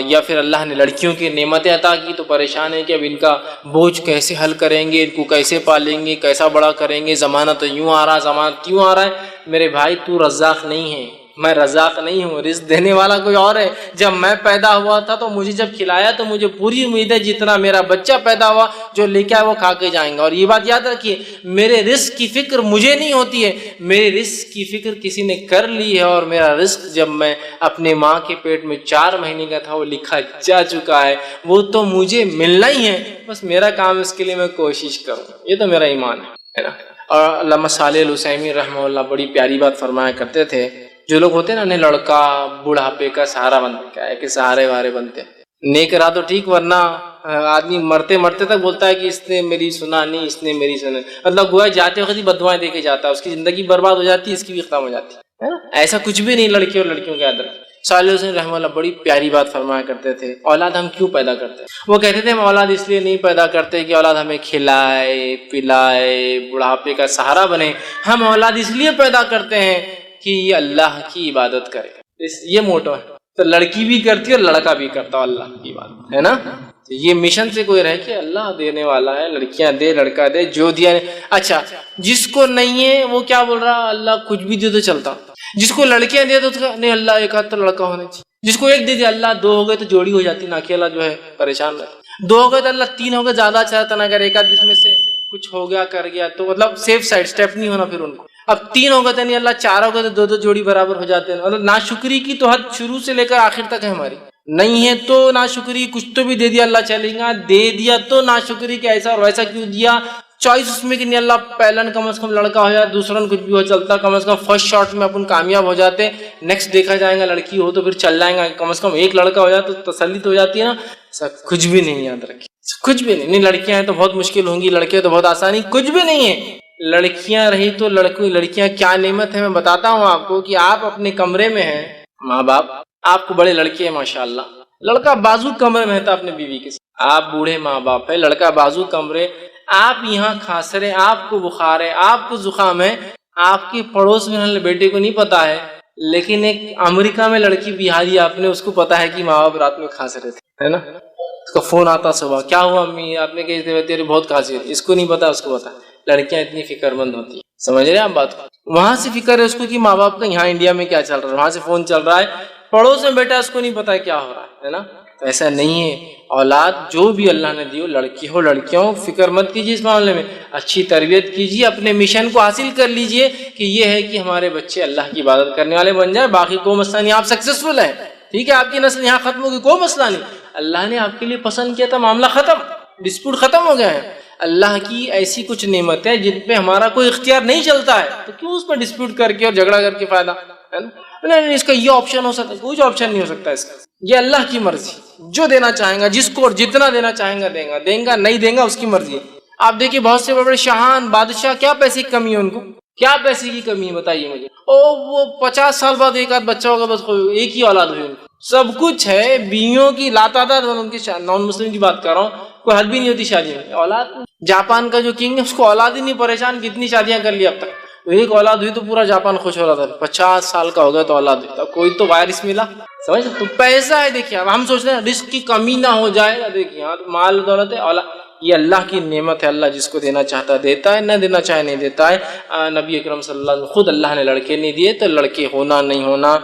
یا پھر اللہ نے لڑکیوں کی نعمتیں عطا کی تو پریشان ہے کہ اب ان کا بوجھ کیسے حل کریں گے، ان کو کیسے پالیں گے، کیسا بڑا کریں گے، زمانہ تو یوں آ رہا، زمانہ تیوں آ رہا ہے۔ میرے بھائی تو رزاق نہیں ہے، میں رزاق نہیں ہوں، رزق دینے والا کوئی اور ہے۔ جب میں پیدا ہوا تھا تو مجھے جب کھلایا تو مجھے پوری امید ہے جتنا میرا بچہ پیدا ہوا جو لے کے آئے وہ کھا کے جائیں گا۔ اور یہ بات یاد رکھیے، میرے رزق کی فکر مجھے نہیں ہوتی ہے، میرے رزق کی فکر کسی نے کر لی ہے، اور میرا رزق جب میں اپنے ماں کے پیٹ میں 4 مہینے کا تھا وہ لکھا جا چکا ہے، وہ تو مجھے ملنا ہی ہے، بس میرا کام اس کے لیے میں کوشش کروں۔ یہ تو میرا ایمان ہے نا۔ اور علامہ صالح العثیمین رحمہ اللہ بڑی پیاری بات فرمایا کرتے تھے، جو لوگ ہوتے ہیں نا لڑکا بڑھاپے کا سہارا بنتا ہے کہ سہارے وارے بنتے ہیں، نیک رہا تو ٹھیک، ورنہ آدمی مرتے مرتے تک بولتا ہے کہ اس نے میری سنا نہیں، اس نے میری سنا، مطلب گویا جاتے وقت ہی بددعائیں دے کے جاتا ہے، اس کی زندگی برباد ہو جاتی ہے، اس کی بھی ختم ہو جاتی ہے نا۔ ایسا کچھ بھی نہیں لڑکی اور لڑکیوں کے اندر۔ صالح حسین رحمہ اللہ بڑی پیاری بات فرمایا کرتے تھے، اولاد ہم کیوں پیدا کرتے ہیں؟ وہ کہتے تھے ہم اولاد اس لیے نہیں پیدا کرتے کہ اولاد ہمیں کھلائے پلائے بڑھاپے کا سہارا بنے، ہم اولاد اس لیے پیدا کرتے ہیں کہ یہ اللہ کی عبادت کرے، یہ موٹو ہے۔ تو لڑکی بھی کرتی ہے اور لڑکا بھی کرتا ہے اللہ کی عبادت، ہے نا۔ یہ مشن سے کوئی رہے کہ اللہ دینے والا ہے، لڑکیاں دے لڑکا دے، جو دیا اچھا، جس کو نہیں ہے وہ کیا بول رہا، اللہ کچھ بھی دے تو چلتا، جس کو لڑکیاں دے تو نہیں اللہ ایک آدھ تو لڑکا ہونا چاہیے، جس کو ایک دے دیا اللہ 2 ہو گئے تو جوڑی ہو جاتی، نہ اکیلا جو ہے پریشان رہتا، 2 ہو گئے تو اللہ 3 ہو گئے زیادہ اچھا رہتا، نہ اگر ایک آدھ میں سے کچھ ہو گیا کر گیا تو مطلب سیف سائڈ سٹیپ نہیں ہونا پھر ان کو۔ اب 3 ہو گئے تو نہیں اللہ 4 ہو گئے تو 2 جوڑی برابر ہو جاتے ہیں، مطلب ناشکری کی تو حد شروع سے لے کر آخر تک ہے ہماری، نہیں ہے تو ناشکری، کچھ تو بھی دے دیا اللہ چلے گا، دے دیا تو ناشکری کہ ایسا اور ویسا کیوں دیا، چوائس اس میں کہ نہیں اللہ پہلا کم از کم لڑکا ہو جائے، دوسرا کچھ بھی ہو چلتا، کم از کم فرسٹ شاٹ میں اپن کامیاب ہو جاتے، نیکسٹ دیکھا جائے گا لڑکی ہو تو پھر چل جائیں گا، کم از کم ایک لڑکا ہو جائے تو تسلی تو ہو جاتی ہے نا۔ سب کچھ بھی نہیں، یاد رکھیے کچھ بھی نہیں، لڑکیاں ہیں تو بہت مشکل ہوں گی، لڑکے تو بہت آسانی، کچھ بھی نہیں ہے۔ لڑکیاں رہی تو لڑکیاں کیا نعمت ہے، میں بتاتا ہوں آپ کو کہ آپ اپنے کمرے میں ہیں، ماں باپ آپ کو بڑے لڑکے ہیں ماشاءاللہ، لڑکا بازو کمرے میں ہے تو اپنے بیوی کے ساتھ، آپ بوڑھے ماں باپ ہے، لڑکا بازو کمرے، آپ یہاں کھانس رہے، آپ کو بخار ہے، آپ کو زکام ہے، آپ کے پڑوس میں والے بیٹے کو نہیں پتا ہے، لیکن ایک امریکہ میں لڑکی بہاری آپ نے، اس کو پتا ہے کہ ماں باپ رات میں کھانس رہے تھے، ہے نا۔ اس کا فون آتا صبح، کیا ہوا امی، آپ نے کہتے تیرے بہت کھانسی ہے، اس کو نہیں پتا، اس کو پتا۔ لڑکیاں اتنی فکر مند ہوتی ہیں، سمجھ رہے ہیں آپ بات کو، وہاں سے فکر ہے اس کو کہ ماں باپ کا یہاں انڈیا میں کیا چل رہا ہے، وہاں سے فون چل رہا ہے، پڑوس میں بیٹا اس کو نہیں پتا کیا ہو رہا ہے نا۔ تو ایسا نہیں ہے، اولاد جو بھی اللہ نے دی ہو، لڑکی ہو لڑکیاں ہو، فکر مت کیجیے اس معاملے میں، اچھی تربیت کیجیے، اپنے مشن کو حاصل کر لیجیے کہ یہ ہے کہ ہمارے بچے اللہ کی عبادت کرنے والے بن جائیں، باقی کوئی مسئلہ نہیں، آپ سکسیسفل ہیں، ٹھیک ہے، آپ کی نسل یہاں ختم ہوگی، کوئی مسئلہ نہیں، اللہ نے آپ کے لیے پسند کیا تھا، معاملہ ختم، ڈسپیوٹ ختم ہو گیا ہے۔ اللہ کی ایسی کچھ نعمت ہے جن پہ ہمارا کوئی اختیار نہیں چلتا ہے، تو کیوں اس پہ ڈسپیوٹ کر کے اور جھگڑا کر کے فائدہ ہے نا؟ نہیں، اس کا یہ آپشن ہو سکتا ہے، کوئی آپشن نہیں ہو سکتا اس کا، یہ اللہ کی مرضی، جو دینا چاہیں گا، جس کو اور جتنا دینا چاہیں گا دیں گا، نہیں دیں گا اس کی مرضی ہے۔ آپ دیکھیے بہت سے بڑے بڑے شاہان بادشاہ، کیا پیسے کی کمی ہے ان کو، کیا پیسے کی کمی ہے بتائیے مجھے، وہ 50 سال بعد ایک آدھ بچہ ہوگا، بس ایک ہی اولاد ہوئی ان کو، سب کچھ ہے، بیویوں کی لاتعداد، ان کی نان مسلم کی بات کر رہا ہوں، کوئی حد بھی نہیں ہوتی شادی میں، اولاد۔ جاپان کا جو کنگ ہے اس کو اولاد ہی نہیں، پریشان کتنی شادیاں کر لی اب تک، ایک اولاد ہوئی تو پورا جاپان خوش ہو رہا تھا، 50 سال کا ہو گیا تو اولاد ہوئی، کوئی تو وائرس ملا، سمجھ تو پیسہ ہے۔ دیکھیے اب ہم سوچ رہے ہیں رزق کی کمی نہ ہو جائے، دیکھیے ہاں مال دولت ہے، اولاد یہ اللہ کی نعمت ہے، اللہ جس کو دینا چاہتا ہے دیتا ہے، نہ دینا چاہے نہیں دیتا ہے۔ نبی اکرم صلی اللہ علیہ وسلم خود اللہ نے لڑکے نہیں دیے، تو لڑکے ہونا نہیں ہونا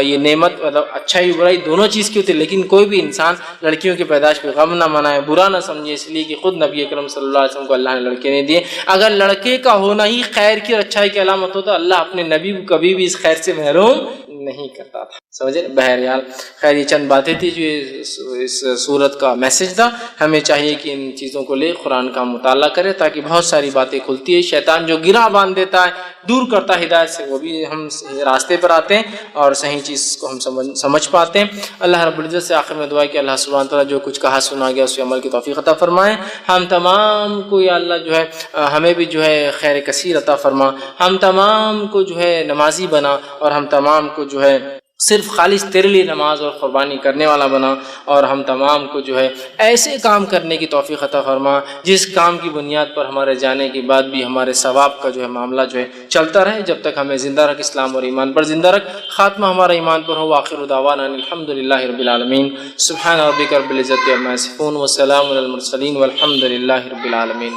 یہ نعمت مطلب اچھائی برائی دونوں چیز کی ہوتی ہے، لیکن کوئی بھی انسان لڑکیوں کی پیدائش پہ غم نہ منائے، برا نہ سمجھے، اس لیے کہ خود نبی اکرم صلی اللہ علیہ وسلم کو اللہ نے لڑکے نہیں دیے۔ اگر لڑکے کا ہونا ہی خیر کی اور اچھائی کی علامت ہو تو اللہ اپنے نبی کو کبھی بھی اس خیر سے محروم نہیں کرتا تھا، سمجھے۔ بہرحال خیر یہ چند باتیں تھی جو اس سورت کا میسج تھا، ہمیں چاہیے کہ ان چیزوں کو لے قرآن کا مطالعہ کرے تاکہ بہت ساری باتیں کھلتی ہے، شیطان جو گرہ باندھ دیتا ہے، دور کرتا ہے ہدایت سے، وہ بھی ہم راستے پر آتے ہیں اور صحیح چیز کو ہم سمجھ پاتے ہیں۔ اللہ رب العزت سے آخر میں دعا ہے کہ اللہ سبحانہ تعالیٰ جو کچھ کہا سنا گیا اس پہ عمل کی توفیق عطا فرمائے، ہم تمام کو یا اللہ جو ہے ہمیں بھی جو ہے خیر کثیر عطا فرما، ہم تمام کو جو ہے نمازی بنا، اور ہم تمام کو جو ہے صرف خالص تیرے لیے نماز اور قربانی کرنے والا بنا، اور ہم تمام کو جو ہے ایسے کام کرنے کی توفیق عطا فرما جس کام کی بنیاد پر ہمارے جانے کے بعد بھی ہمارے ثواب کا جو ہے معاملہ جو ہے چلتا رہے، جب تک ہمیں زندہ رکھ، اسلام اور ایمان پر زندہ رکھ، خاتمہ ہمارا ایمان پر ہو۔ وآخر دعوانا الحمد للہ رب العالمین۔ سبحان ربک رب العزت عما یصفون وسلام علی المرسلین والحمد للہ رب العالمین۔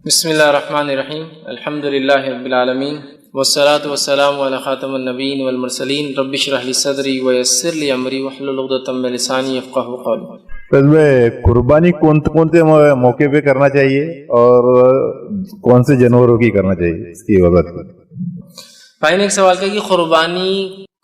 بسم اللہ الرحمن الرحیم، الحمد للہ رب العالمین، والصلاة والسلام علی خاتم النبیین والمرسلین۔ رب اشرح لی صدری ویسر لی امری واحلل عقدۃ من لسانی یفقہوا قولی۔ تو اس میں قربانی کون سے موقع پہ کرنا چاہیے اور کون سے جانوروں کی کرنا چاہیے، اس کی وضاحت کی۔ بھائی نے ایک سوال کیا کہ قربانی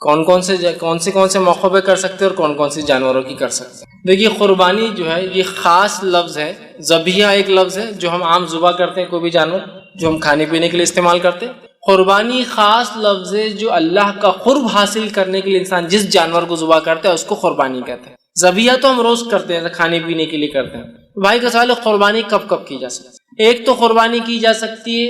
کون سے موقع پہ کر سکتے ہیں اور کون سی جانوروں کی کر سکتے ہیں۔ دیکھیے قربانی جو ہے یہ خاص لفظ ہے، ذبیحہ ایک لفظ ہے جو ہم عام ذبح کرتے ہیں، کوئی بھی جانور جو ہم کھانے پینے کے لیے استعمال کرتے ہیں۔ قربانی خاص لفظ ہے جو اللہ کا قرب حاصل کرنے کے لیے انسان جس جانور کو ذبح کرتا ہے اس کو قربانی کہتے ہیں۔ ذبیحہ تو ہم روز کرتے ہیں، کھانے پینے کے لیے کرتے ہیں۔ بھائی کا سوال ہے قربانی کب کی جا سکتی ہے۔ ایک تو قربانی کی جا سکتی ہے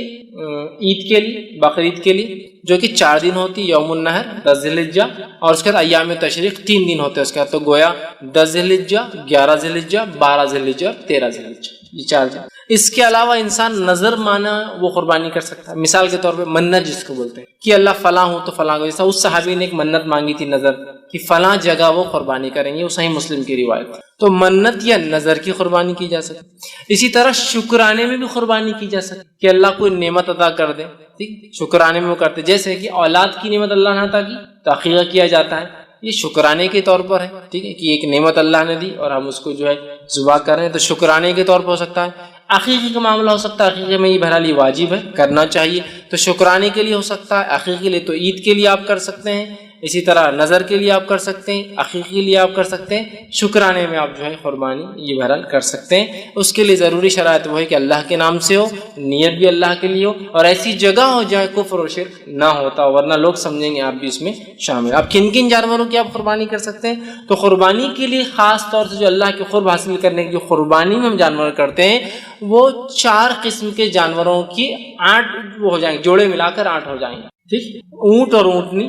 عید کے لیے، بقرعید کے لیے، جو کہ 4 دن ہوتی ہے، یوم النحر 10 ذی الحجہ، اور اس کے بعد ایام تشریق 3 دن ہوتے ہیں، اس کے بعد تو گویا 10 ذی الحجہ، 11 ذی الحجہ، 12 ذی الحجہ، 13 ذی الحجہ، یہ 4 دن۔ اس کے علاوہ انسان نظر مانا وہ قربانی کر سکتا ہے، مثال کے طور پہ منت جس کو بولتے ہیں کہ اللہ فلاں ہوں تو فلاں کو، جیسا اس صحابی نے ایک منت مانگی تھی نظر کہ فلاں جگہ وہ قربانی کریں گے، وہ صحیح مسلم کی روایت ہے، تو منت یا نظر کی قربانی کی جا سکتی۔ اسی طرح شکرانے میں بھی قربانی کی جا سکتی کہ اللہ کوئی نعمت عطا کر دے، ٹھیک، شکرانے میں وہ کرتے، جیسے کہ اولاد کی نعمت اللہ نے عطا کی تو عقیقہ کیا جاتا ہے، یہ شکرانے کے طور پر ہے، ٹھیک ہے، کہ ایک نعمت اللہ نے دی اور ہم اس کو جو ہے ذبح کر رہے ہیں، تو شکرانے کے طور پر ہو سکتا ہے۔ عقیقے کا معاملہ ہو سکتا ہے، عقیقے میں یہ بہرحال یہ واجب ہے، کرنا چاہیے، تو شکرانے کے لیے ہو سکتا ہے، عقیقے کے لیے تو عید کے لیے آپ کر سکتے ہیں، اسی طرح نظر کے لیے آپ کر سکتے ہیں، عقیقے کے لیے آپ کر سکتے ہیں، شکرانے میں آپ جو ہے قربانی یہ بہرحال کر سکتے ہیں۔ اس کے لیے ضروری شرائط وہ ہے کہ اللہ کے نام سے ہو، نیت بھی اللہ کے لیے ہو، اور ایسی جگہ ہو جائے کفر و شرک نہ ہوتا، ورنہ لوگ سمجھیں گے آپ بھی اس میں شامل۔ آپ کن جانوروں کی آپ قربانی کر سکتے ہیں؟ تو قربانی کے لیے خاص طور سے جو اللہ کے قرب حاصل کرنے کی جو قربانی میں ہم جانور کرتے ہیں، وہ 4 قسم کے جانوروں کی 8 ہو جائیں گے، جوڑے ملا کر 8 ہو جائیں گے، ٹھیک، اونٹ اور اونٹنی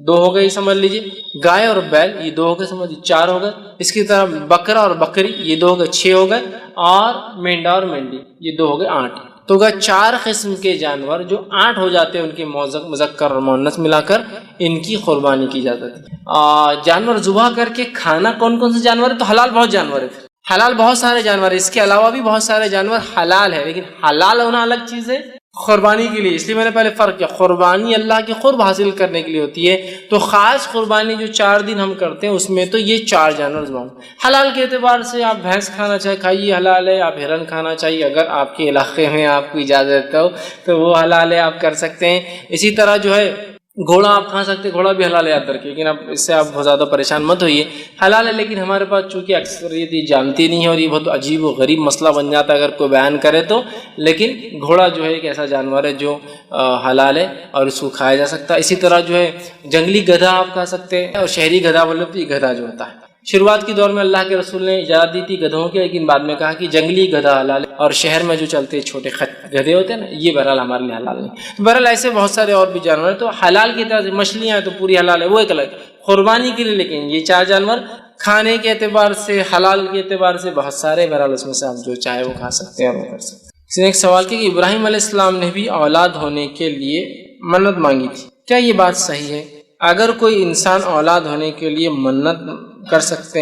2 ہو گئے سمجھ لیجئے، گائے اور بیل یہ 2 ہو گئے سمجھ لیجیے 4 ہو گئے، اس کی طرح بکرا اور بکری یہ 2 ہو گئے 6 ہو گئے، اور مینڈا اور مینڈی یہ 2 ہو گئے 8۔ تو گئے 4 قسم کے جانور جو 8 ہو جاتے ہیں، ان کے مذکر اور مؤنث ملا کر ان کی قربانی کی جاتی ہے۔ جانور ذبح کر کے کھانا کون سے جانور ہے؟ تو حلال بہت جانور ہے، حلال بہت سارے جانور ہیں، اس کے علاوہ بھی بہت سارے جانور حلال ہے، لیکن حلال ہونا الگ چیز ہے قربانی کے لیے، اس لیے میں نے پہلے فرق کیا، قربانی اللہ کے قرب حاصل کرنے کے لیے ہوتی ہے، تو خاص قربانی جو 4 دن ہم کرتے ہیں اس میں تو یہ 4 جانور ذبح۔ حلال کے اعتبار سے آپ بھینس کھانا چاہے کھائیے، حلال ہے، آپ ہرن کھانا چاہیے اگر آپ کے علاقے میں آپ کو اجازت ہو تو وہ حلال ہے، آپ کر سکتے ہیں۔ اسی طرح جو ہے گھوڑا آپ کھا سکتے، گھوڑا بھی حلال ہے یاد رکھیے، لیکن اب اس سے آپ بہت زیادہ پریشان مت ہوئیے، حلال ہے، لیکن ہمارے پاس چونکہ اکثریت یہ جانتی نہیں ہے اور یہ بہت عجیب و غریب مسئلہ بن جاتا ہے اگر کوئی بیان کرے تو، لیکن گھوڑا جو ہے ایک ایسا جانور ہے جو حلال ہے اور اس کو کھایا جا سکتا ہے۔ اسی طرح جو ہے جنگلی گدھا آپ کھا سکتے ہیں، اور شہری گدھا بولے تو یہ گدھا جو ہوتا ہے، شروعات کے دور میں اللہ کے رسول نے اجازت دی تھی گدھوں کی، لیکن بعد میں کہا کہ جنگلی گدھا حلال ہے، اور شہر میں جو چلتے چھوٹے گدھے ہوتے ہیں نا یہ بہرحال ہمارے لیے حلال نہیں۔ بہرحال ایسے بہت سارے اور بھی جانور ہیں، تو حلال کی طرح سے مچھلیاں تو پوری حلال ہے، وہ ایک الگ قربانی کے لیے، لیکن یہ 4 جانور کھانے کے اعتبار سے، حلال کے اعتبار سے بہت سارے، بہرحال اس میں سے آپ جو چاہے وہ کھا سکتے ہیں اور وہ کر سکتے ہیں۔ اس نے ایک سوال کیا کہ ابراہیم علیہ السلام نے بھی اولاد ہونے کے لیے منت مانگی تھی، کیا یہ بات صحیح ہے؟ اگر کوئی انسان اولاد ہونے کے لیے منت کر سکتے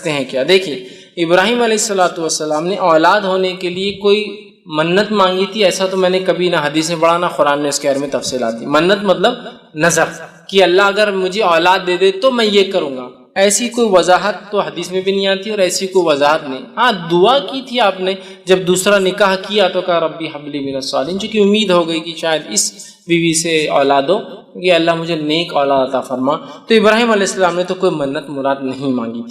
ہیں کیا؟ دیکھیے ابراہیم علیہ السلام نے اولاد ہونے کے لیے کوئی منت مانگی تھی ایسا تو میں نے کبھی نہ حدیث میں پڑھا نہ قرآن نے اس کے بارے میں تفصیلات دی۔ منت مطلب نظر کہ اللہ اگر مجھے اولاد دے دے تو میں یہ کروں گا، ایسی کوئی وضاحت تو حدیث میں بھی نہیں آتی اور ایسی کوئی وضاحت نہیں۔ ہاں دعا کی تھی آپ نے جب دوسرا نکاح کیا تو کہا ربی حب لی من الصالحین، چونکہ امید ہو گئی کہ شاید اس بیوی سے اولاد ہو کہ اللہ مجھے نیک اولاد عطا فرما، تو ابراہیم علیہ السلام نے تو کوئی منت مراد نہیں مانگی،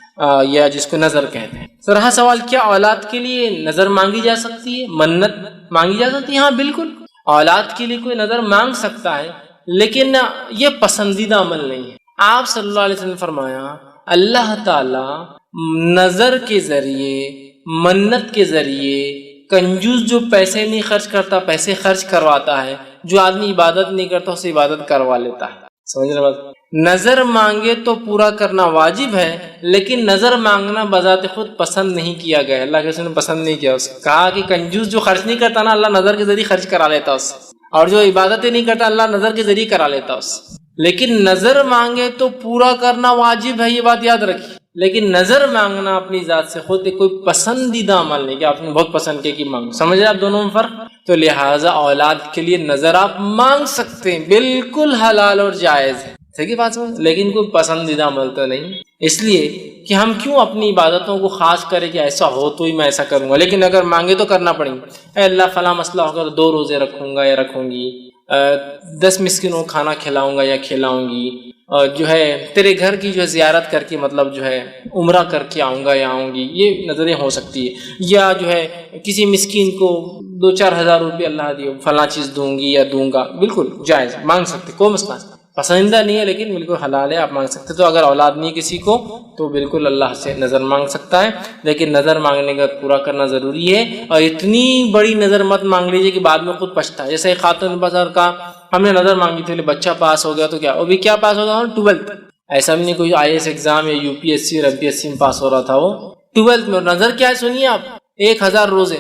یا جس کو نظر کہتے ہیں۔ تو رہا سوال کیا اولاد کے لیے نظر مانگی جا سکتی ہے، منت مانگی جا سکتی ہے؟ ہاں بالکل، اولاد کے لیے کوئی نظر مانگ سکتا ہے، لیکن یہ پسندیدہ عمل نہیں ہے۔ آپ صلی اللہ علیہ وسلم نے فرمایا اللہ تعالی نظر کے ذریعے، منت کے ذریعے، کنجوس جو پیسے نہیں خرچ کرتا پیسے خرچ کرواتا ہے، جو آدمی عبادت نہیں کرتا اسے عبادت کروا لیتا ہے۔ سمجھ رہے بات؟ نظر مانگے تو پورا کرنا واجب ہے، لیکن نظر مانگنا بذات خود پسند نہیں کیا گیا، اللہ کے رسول نے پسند نہیں کیا. اس کہا کہ کنجوس جو خرچ نہیں کرتا نا، اللہ نظر کے ذریعے خرچ کرا لیتا اس، اور جو عبادتیں نہیں کرتا اللہ نظر کے ذریعے کرا لیتا اس. لیکن نظر مانگے تو پورا کرنا واجب ہے، یہ بات یاد رکھیے. لیکن نظر مانگنا اپنی ذات سے خود کوئی پسندیدہ عمل نہیں کہ آپ نے بہت پسند کیا کہ مانگ. سمجھ رہے آپ دونوں میں فرق؟ تو لہٰذا اولاد کے لیے نظر آپ مانگ سکتے ہیں، بالکل حلال اور جائز ہے، ٹھیک ہے بات سمجھ، لیکن کوئی پسندیدہ عمل تو نہیں. اس لیے کہ ہم کیوں اپنی عبادتوں کو خاص کریں کہ ایسا ہو تو ہی میں ایسا کروں گا، لیکن اگر مانگے تو کرنا پڑیں گے. اے اللہ فلاں مسئلہ ہوگا تو 2 روزے رکھوں گا یا رکھوں گی، 10 مسکینوں کو کھانا کھلاؤں گا یا کھلاؤں گی، اور جو ہے تیرے گھر کی جو ہے زیارت کر کے مطلب جو ہے عمرہ کر کے آؤں گا یا آؤں گی، یہ نظریں ہو سکتی ہے. یا جو ہے کسی مسکین کو 2-4 ہزار روپے اللہ دیو فلاں چیز دوں گی یا دوں گا، بالکل جائز، مانگ سکتے، کوئی مسئلہ نہیں، پسندیدہ نہیں ہے لیکن بالکل حلال ہے، آپ مانگ سکتے. تو اگر اولاد نہیں کسی کو تو بالکل اللہ سے نظر مانگ سکتا ہے، لیکن نظر مانگنے کا پورا کرنا ضروری ہے. اور اتنی بڑی نظر مت مانگ لیجیے کہ بعد میں خود پچھتا ہے. جیسے خاتون بازار کا ہم نے نظر مانگی تھی بچہ پاس ہو گیا تو کیا، وہ بھی کیا پاس ہو گیا، 12th. ایسا بھی نہیں کوئی IAS ایگزام یا UPSC اور MPSC میں پاس ہو رہا تھا، وہ 12th میں. اور نظر کیا ہے سنیے آپ، 1000 روزے.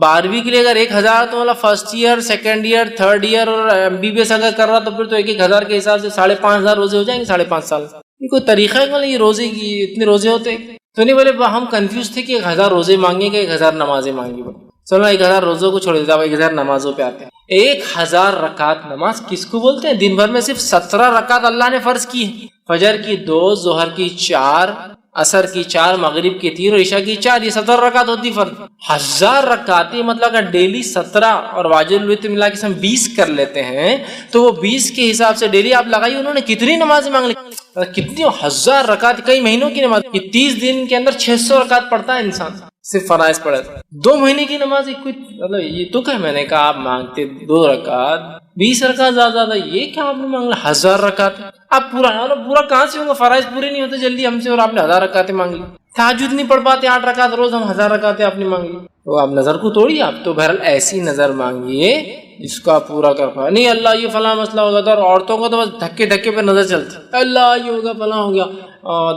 12ویں کے لیے اگر 1000 تو مطلب first year, second year, third year اور MBBS اگر کر رہا تو پھر تو 1000 کے حساب سے 5,500 روزے ہو جائیں گے 5.5 سال. یہ کوئی طریقہ ہے کہ یہ روزے کی اتنے روزے ہوتے تو نہیں. بولے ہم کنفیوز تھے کہ 1000 روزے مانگیں گے 1000 نمازیں مانگیں گے. چلو 1000 روزوں کو چھوڑ دیتا، 1000 نمازوں پہ آتے ہیں. 1000 رکعت نماز کس کو بولتے ہیں؟ دن بھر میں صرف 17 رکعت اللہ نے فرض کی ہے. فجر کی 2، ظہر کی 4، عصر کی 4، مغرب کی 3 اور عشاء کی 4، یہ 17 رکعت ہوتی فرض. 1000 رکعتیں مطلب اگر ڈیلی 17 اور واجب الوتر ملا کے ہم 20 کر لیتے ہیں تو وہ 20 کے حساب سے ڈیلی آپ لگائیے انہوں نے کتنی نمازیں مانگ لی، کتنی 1000 رکعت، کئی مہینوں کی نماز. یہ 30 دن کے اندر 600 رکعت پڑھتا ہے انسان، صرف فرائض پڑھے. 2 مہینے کی نماز مطلب یہ تو کہ میں نے کہا آپ مانگتے 2 رکعت 20 رکعت زیادہ، یہ کیا آپ نے مانگ لیا 1000 رکعت. آپ پورا کہاں سے ہوگا، فرائض پورے نہیں ہوتے جلدی ہم سے اور آپ نے 1000 رکعتیں مانگ لی. تہجد نہیں پڑھ پاتے 8 رکعت روز، ہم 1000 رکعتیں آپ نے مانگ لی. تو آپ نظر کو توڑیے. آپ تو بہرحال ایسی نظر مانگیے جس کو آپ پورا کر پائے. نہیں اللہ یہ فلاں مسئلہ ہوگا تو، اور عورتوں کو تو بس دھکے پہ نظر چلتی، اللہ یہ ہوگا فلاں ہو گیا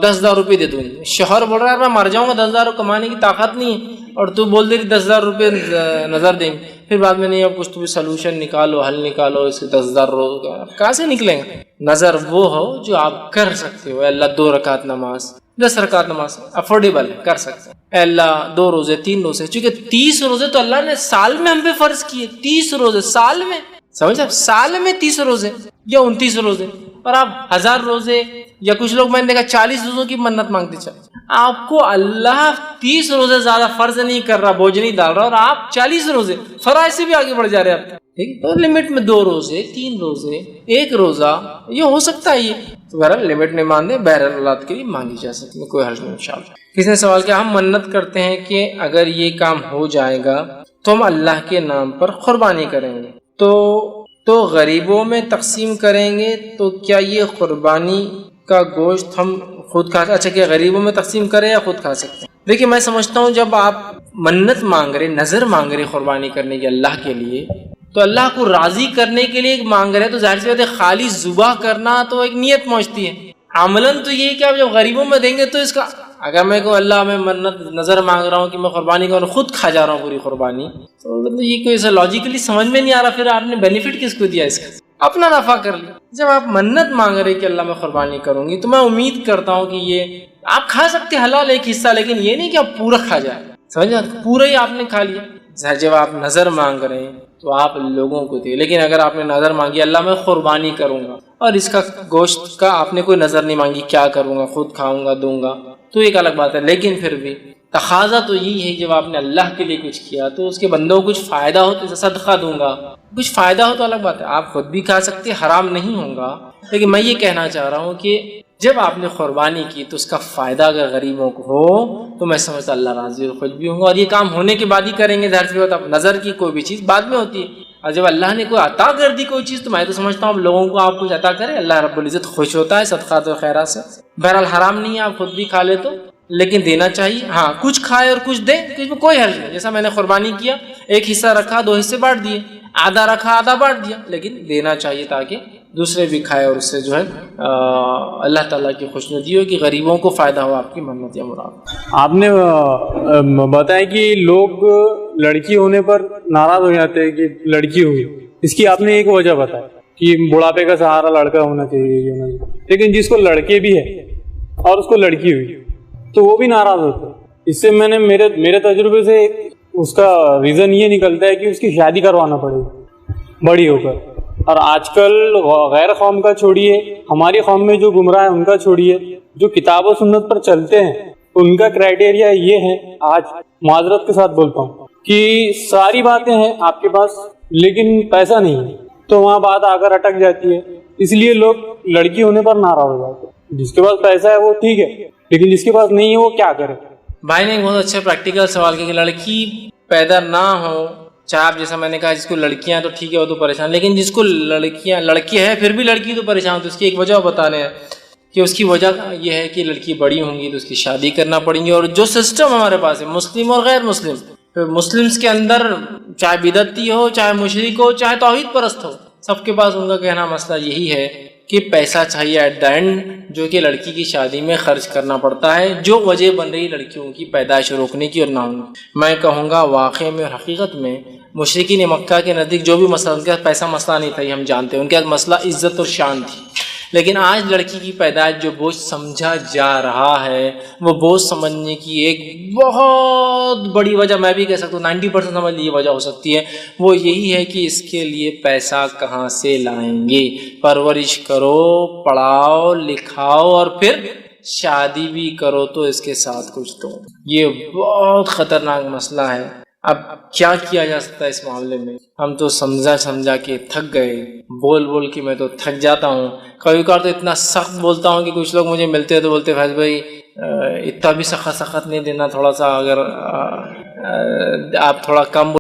10,000 روپے دے دوں گی. شوہر بول رہا ہے میں مر جاؤں گا، 10,000 کمانے کی طاقت نہیں ہے اور تو بول دے رہی 10,000 روپے نظر دیں گے. پھر بعد میں نہیں اب کچھ تو بھی سلوشن نکالو، حل نکالو، اس کے 10,000 روز کہاں سے نکلیں گے. نظر وہ ہو جو آپ کر سکتے ہو. اللہ 2 رکعت نماز، 10 رکعت نماز افورڈیبل ہے، کر سکتے ہیں. اے اللہ 2 روزے 3 روزے، چونکہ 30 روزے تو اللہ نے سال میں ہم پہ فرض کیے. 30 روزے سال میں، سمجھا، سال میں 30 روزے یا 29 روزے، اور آپ 1000 روزے یا کچھ لوگ میں نے دیکھا 40 روزوں کی منت مانگتے چلے. آپ کو اللہ 30 روزے زیادہ فرض نہیں کر رہا، بوجھ نہیں ڈال رہا، اور آپ 40 روزے فرائض سے بھی آگے بڑھ جا رہے ہیں. ٹھیک، تو لمٹ میں 2 روزے 3 روزے 1 روزہ یہ ہو سکتا ہے. یہ تو بہرحال لمٹ میں مان دیں، بہرحال اولاد کے لیے مانگی جا سکتی ہے، کوئی حرج نہیں انشاءاللہ. کسی نے سوال کیا، ہم منت کرتے ہیں کہ اگر یہ کام ہو جائے گا تو ہم اللہ کے نام پر قربانی کریں گے تو غریبوں میں تقسیم کریں گے، تو کیا یہ قربانی کا گوشت ہم خود کھا، اچھا کہ غریبوں میں تقسیم کریں یا خود کھا سکتے ہیں؟ دیکھیے میں سمجھتا ہوں جب آپ منت مانگ رہے، نظر مانگ رہے قربانی کرنے کی اللہ کے لیے، تو اللہ کو راضی کرنے کے لیے مانگ رہے، تو ظاہر سی بات ہے خالی ذبح کرنا تو ایک نیت پہنچتی ہے. عملاً تو یہ کہ آپ جب غریبوں میں دیں گے تو اس کا، اگر میں کہوں اللہ میں منت نظر مانگ رہا ہوں کہ میں قربانی کروں، خود کھا جا رہا ہوں پوری قربانی، تو یہ کوئی ایسا لاجیکلی سمجھ میں نہیں آ رہا. پھر آپ نے بینیفٹ کس کو دیا اس کا؟ اپنا نفع کر لیا. جب آپ منت مانگ رہے کہ اللہ میں قربانی کروں گی، تو میں امید کرتا ہوں کہ یہ آپ کھا سکتے حلال ایک حصہ، لیکن یہ نہیں کہ آپ پورا کھا جائیں، سمجھا، پورا ہی آپ نے کھا لیا. جب آپ نظر مانگ رہے ہیں تو آپ لوگوں کو دیں، لیکن اگر آپ نے نظر مانگی اللہ میں قربانی کروں گا، اور اس کا گوشت کا آپ نے کوئی نظر نہیں مانگی کیا کروں گا، خود کھاؤں گا دوں گا، تو ایک الگ بات ہے. لیکن پھر بھی تقاضا تو یہی ہے جب آپ نے اللہ کے لیے کچھ کیا تو اس کے بندوں کو کچھ فائدہ ہو تو صدقہ دوں گا، کچھ فائدہ ہو تو الگ بات ہے. آپ خود بھی کھا سکتے، حرام نہیں ہوگا. لیکن میں یہ کہنا چاہ رہا ہوں کہ جب آپ نے قربانی کی تو اس کا فائدہ اگر غریبوں کو ہو تو میں سمجھتا اللہ راضی اور خوش بھی ہوں گا. اور یہ کام ہونے کے بعد ہی کریں گے، ظاہر سی بات. نظر کی کوئی بھی چیز بعد میں ہوتی ہے، اور جب اللہ نے کوئی عطا کر دی کوئی چیز تو میں تو سمجھتا ہوں لوگوں کو آپ کچھ عطا کریں، اللہ رب العزت خوش ہوتا ہے صدقات و خیرات سے. بہرحال حرام نہیں ہے، آپ خود بھی کھا لے تو، لیکن دینا چاہیے. ہاں کچھ کھائے اور کچھ دے، اس میں کوئی حرج نہیں. جیسا میں نے قربانی کیا، ایک حصہ رکھا 2 حصے بانٹ دیے، آدھا رکھا آدھا بانٹ دیا، لیکن دینا چاہیے تاکہ دوسرے بھی کھائے اور اس سے جو ہے اللہ تعالیٰ کی خوشنودی ہو کہ غریبوں کو فائدہ ہو آپ کی منت یا مراد۔ آپ نے بتایا کہ لوگ لڑکی ہونے پر ناراض ہو جاتے ہیں کہ لڑکی ہوئی، اس کی آپ نے ایک وجہ بتائی کہ بڑھاپے کا سہارا لڑکا ہونا چاہیے، لیکن جس کو لڑکے بھی ہے اور اس کو لڑکی ہوئی تو وہ بھی ناراض ہوتے ہیں۔ اس سے میں نے میرے تجربے سے اس کا ریزن یہ نکلتا ہے کہ اس کی شادی کروانا پڑے گی بڑی ہو کر۔ اور آج کل غیر قوم کا چھوڑیے، ہماری قوم میں جو گمراہ ہیں ان کا چھوڑیے، جو کتاب و سنت پر چلتے ہیں ان کا کرائٹیریا یہ ہے، آج معذرت کے ساتھ بولتا ہوں، کہ ساری باتیں ہیں آپ کے پاس لیکن پیسہ نہیں ہے، تو وہاں بات آ کر اٹک جاتی ہے۔ اس لیے لوگ لڑکی ہونے پر ناراض ہو جاتے ہیں۔ جس کے پاس پیسہ ہے وہ ٹھیک ہے، لیکن جس کے پاس نہیں ہے وہ کیا کرے؟ بھائی نے ایک بہت اچھا پریکٹیکل سوال کیا کہ لڑکی پیدا نہ ہو، چاہے آپ جیسا میں نے کہا جس کو لڑکیاں تو ٹھیک ہے وہ تو پریشان، لیکن جس کو لڑکی ہے پھر بھی لڑکی تو پریشان، تو اس کی ایک وجہ بتا رہے ہیں کہ اس کی وجہ یہ ہے کہ لڑکی بڑی ہوں گی تو اس کی شادی کرنا پڑیں گی۔ اور جو سسٹم ہمارے پاس ہے مسلم اور غیر مسلم، مسلمس کے اندر چاہے بدعتی ہو، چاہے مشرک ہو، چاہے توحید پرست ہو، سب کے پاس ان کا کہنا مسئلہ یہی ہے کہ پیسہ چاہیے ایٹ دا اینڈ، جو کہ لڑکی کی شادی میں خرچ کرنا پڑتا ہے، جو وجہ بن رہی لڑکیوں کی پیدائش روکنے کی اور نہ ہونے۔ میں کہوں گا واقع میں اور حقیقت میں مشرکین مکہ کے نزدیک جو بھی مسئلہ، ان کے پاس پیسہ مسئلہ نہیں تھا، یہ ہم جانتے ہیں، ان کے پاس مسئلہ عزت اور شان تھی۔ لیکن آج لڑکی کی پیدائش جو بوجھ سمجھا جا رہا ہے، وہ بوجھ سمجھنے کی ایک بہت بڑی وجہ میں بھی کہہ سکتا ہوں 90% سمجھ لی وجہ ہو سکتی ہے، وہ یہی ہے کہ اس کے لیے پیسہ کہاں سے لائیں گے؟ پرورش کرو، پڑھاؤ لکھاؤ اور پھر شادی بھی کرو تو اس کے ساتھ کچھ دو۔ یہ بہت خطرناک مسئلہ ہے۔ اب کیا کیا جا سکتا ہے اس معاملے میں؟ ہم تو سمجھا کے تھک گئے، بول کے میں تو تھک جاتا ہوں۔ کبھی کبھار تو اتنا سخت بولتا ہوں کہ کچھ لوگ مجھے ملتے ہیں تو بولتے فیض بھائی اتنا بھی سخت نہیں دینا، تھوڑا سا اگر آپ تھوڑا کم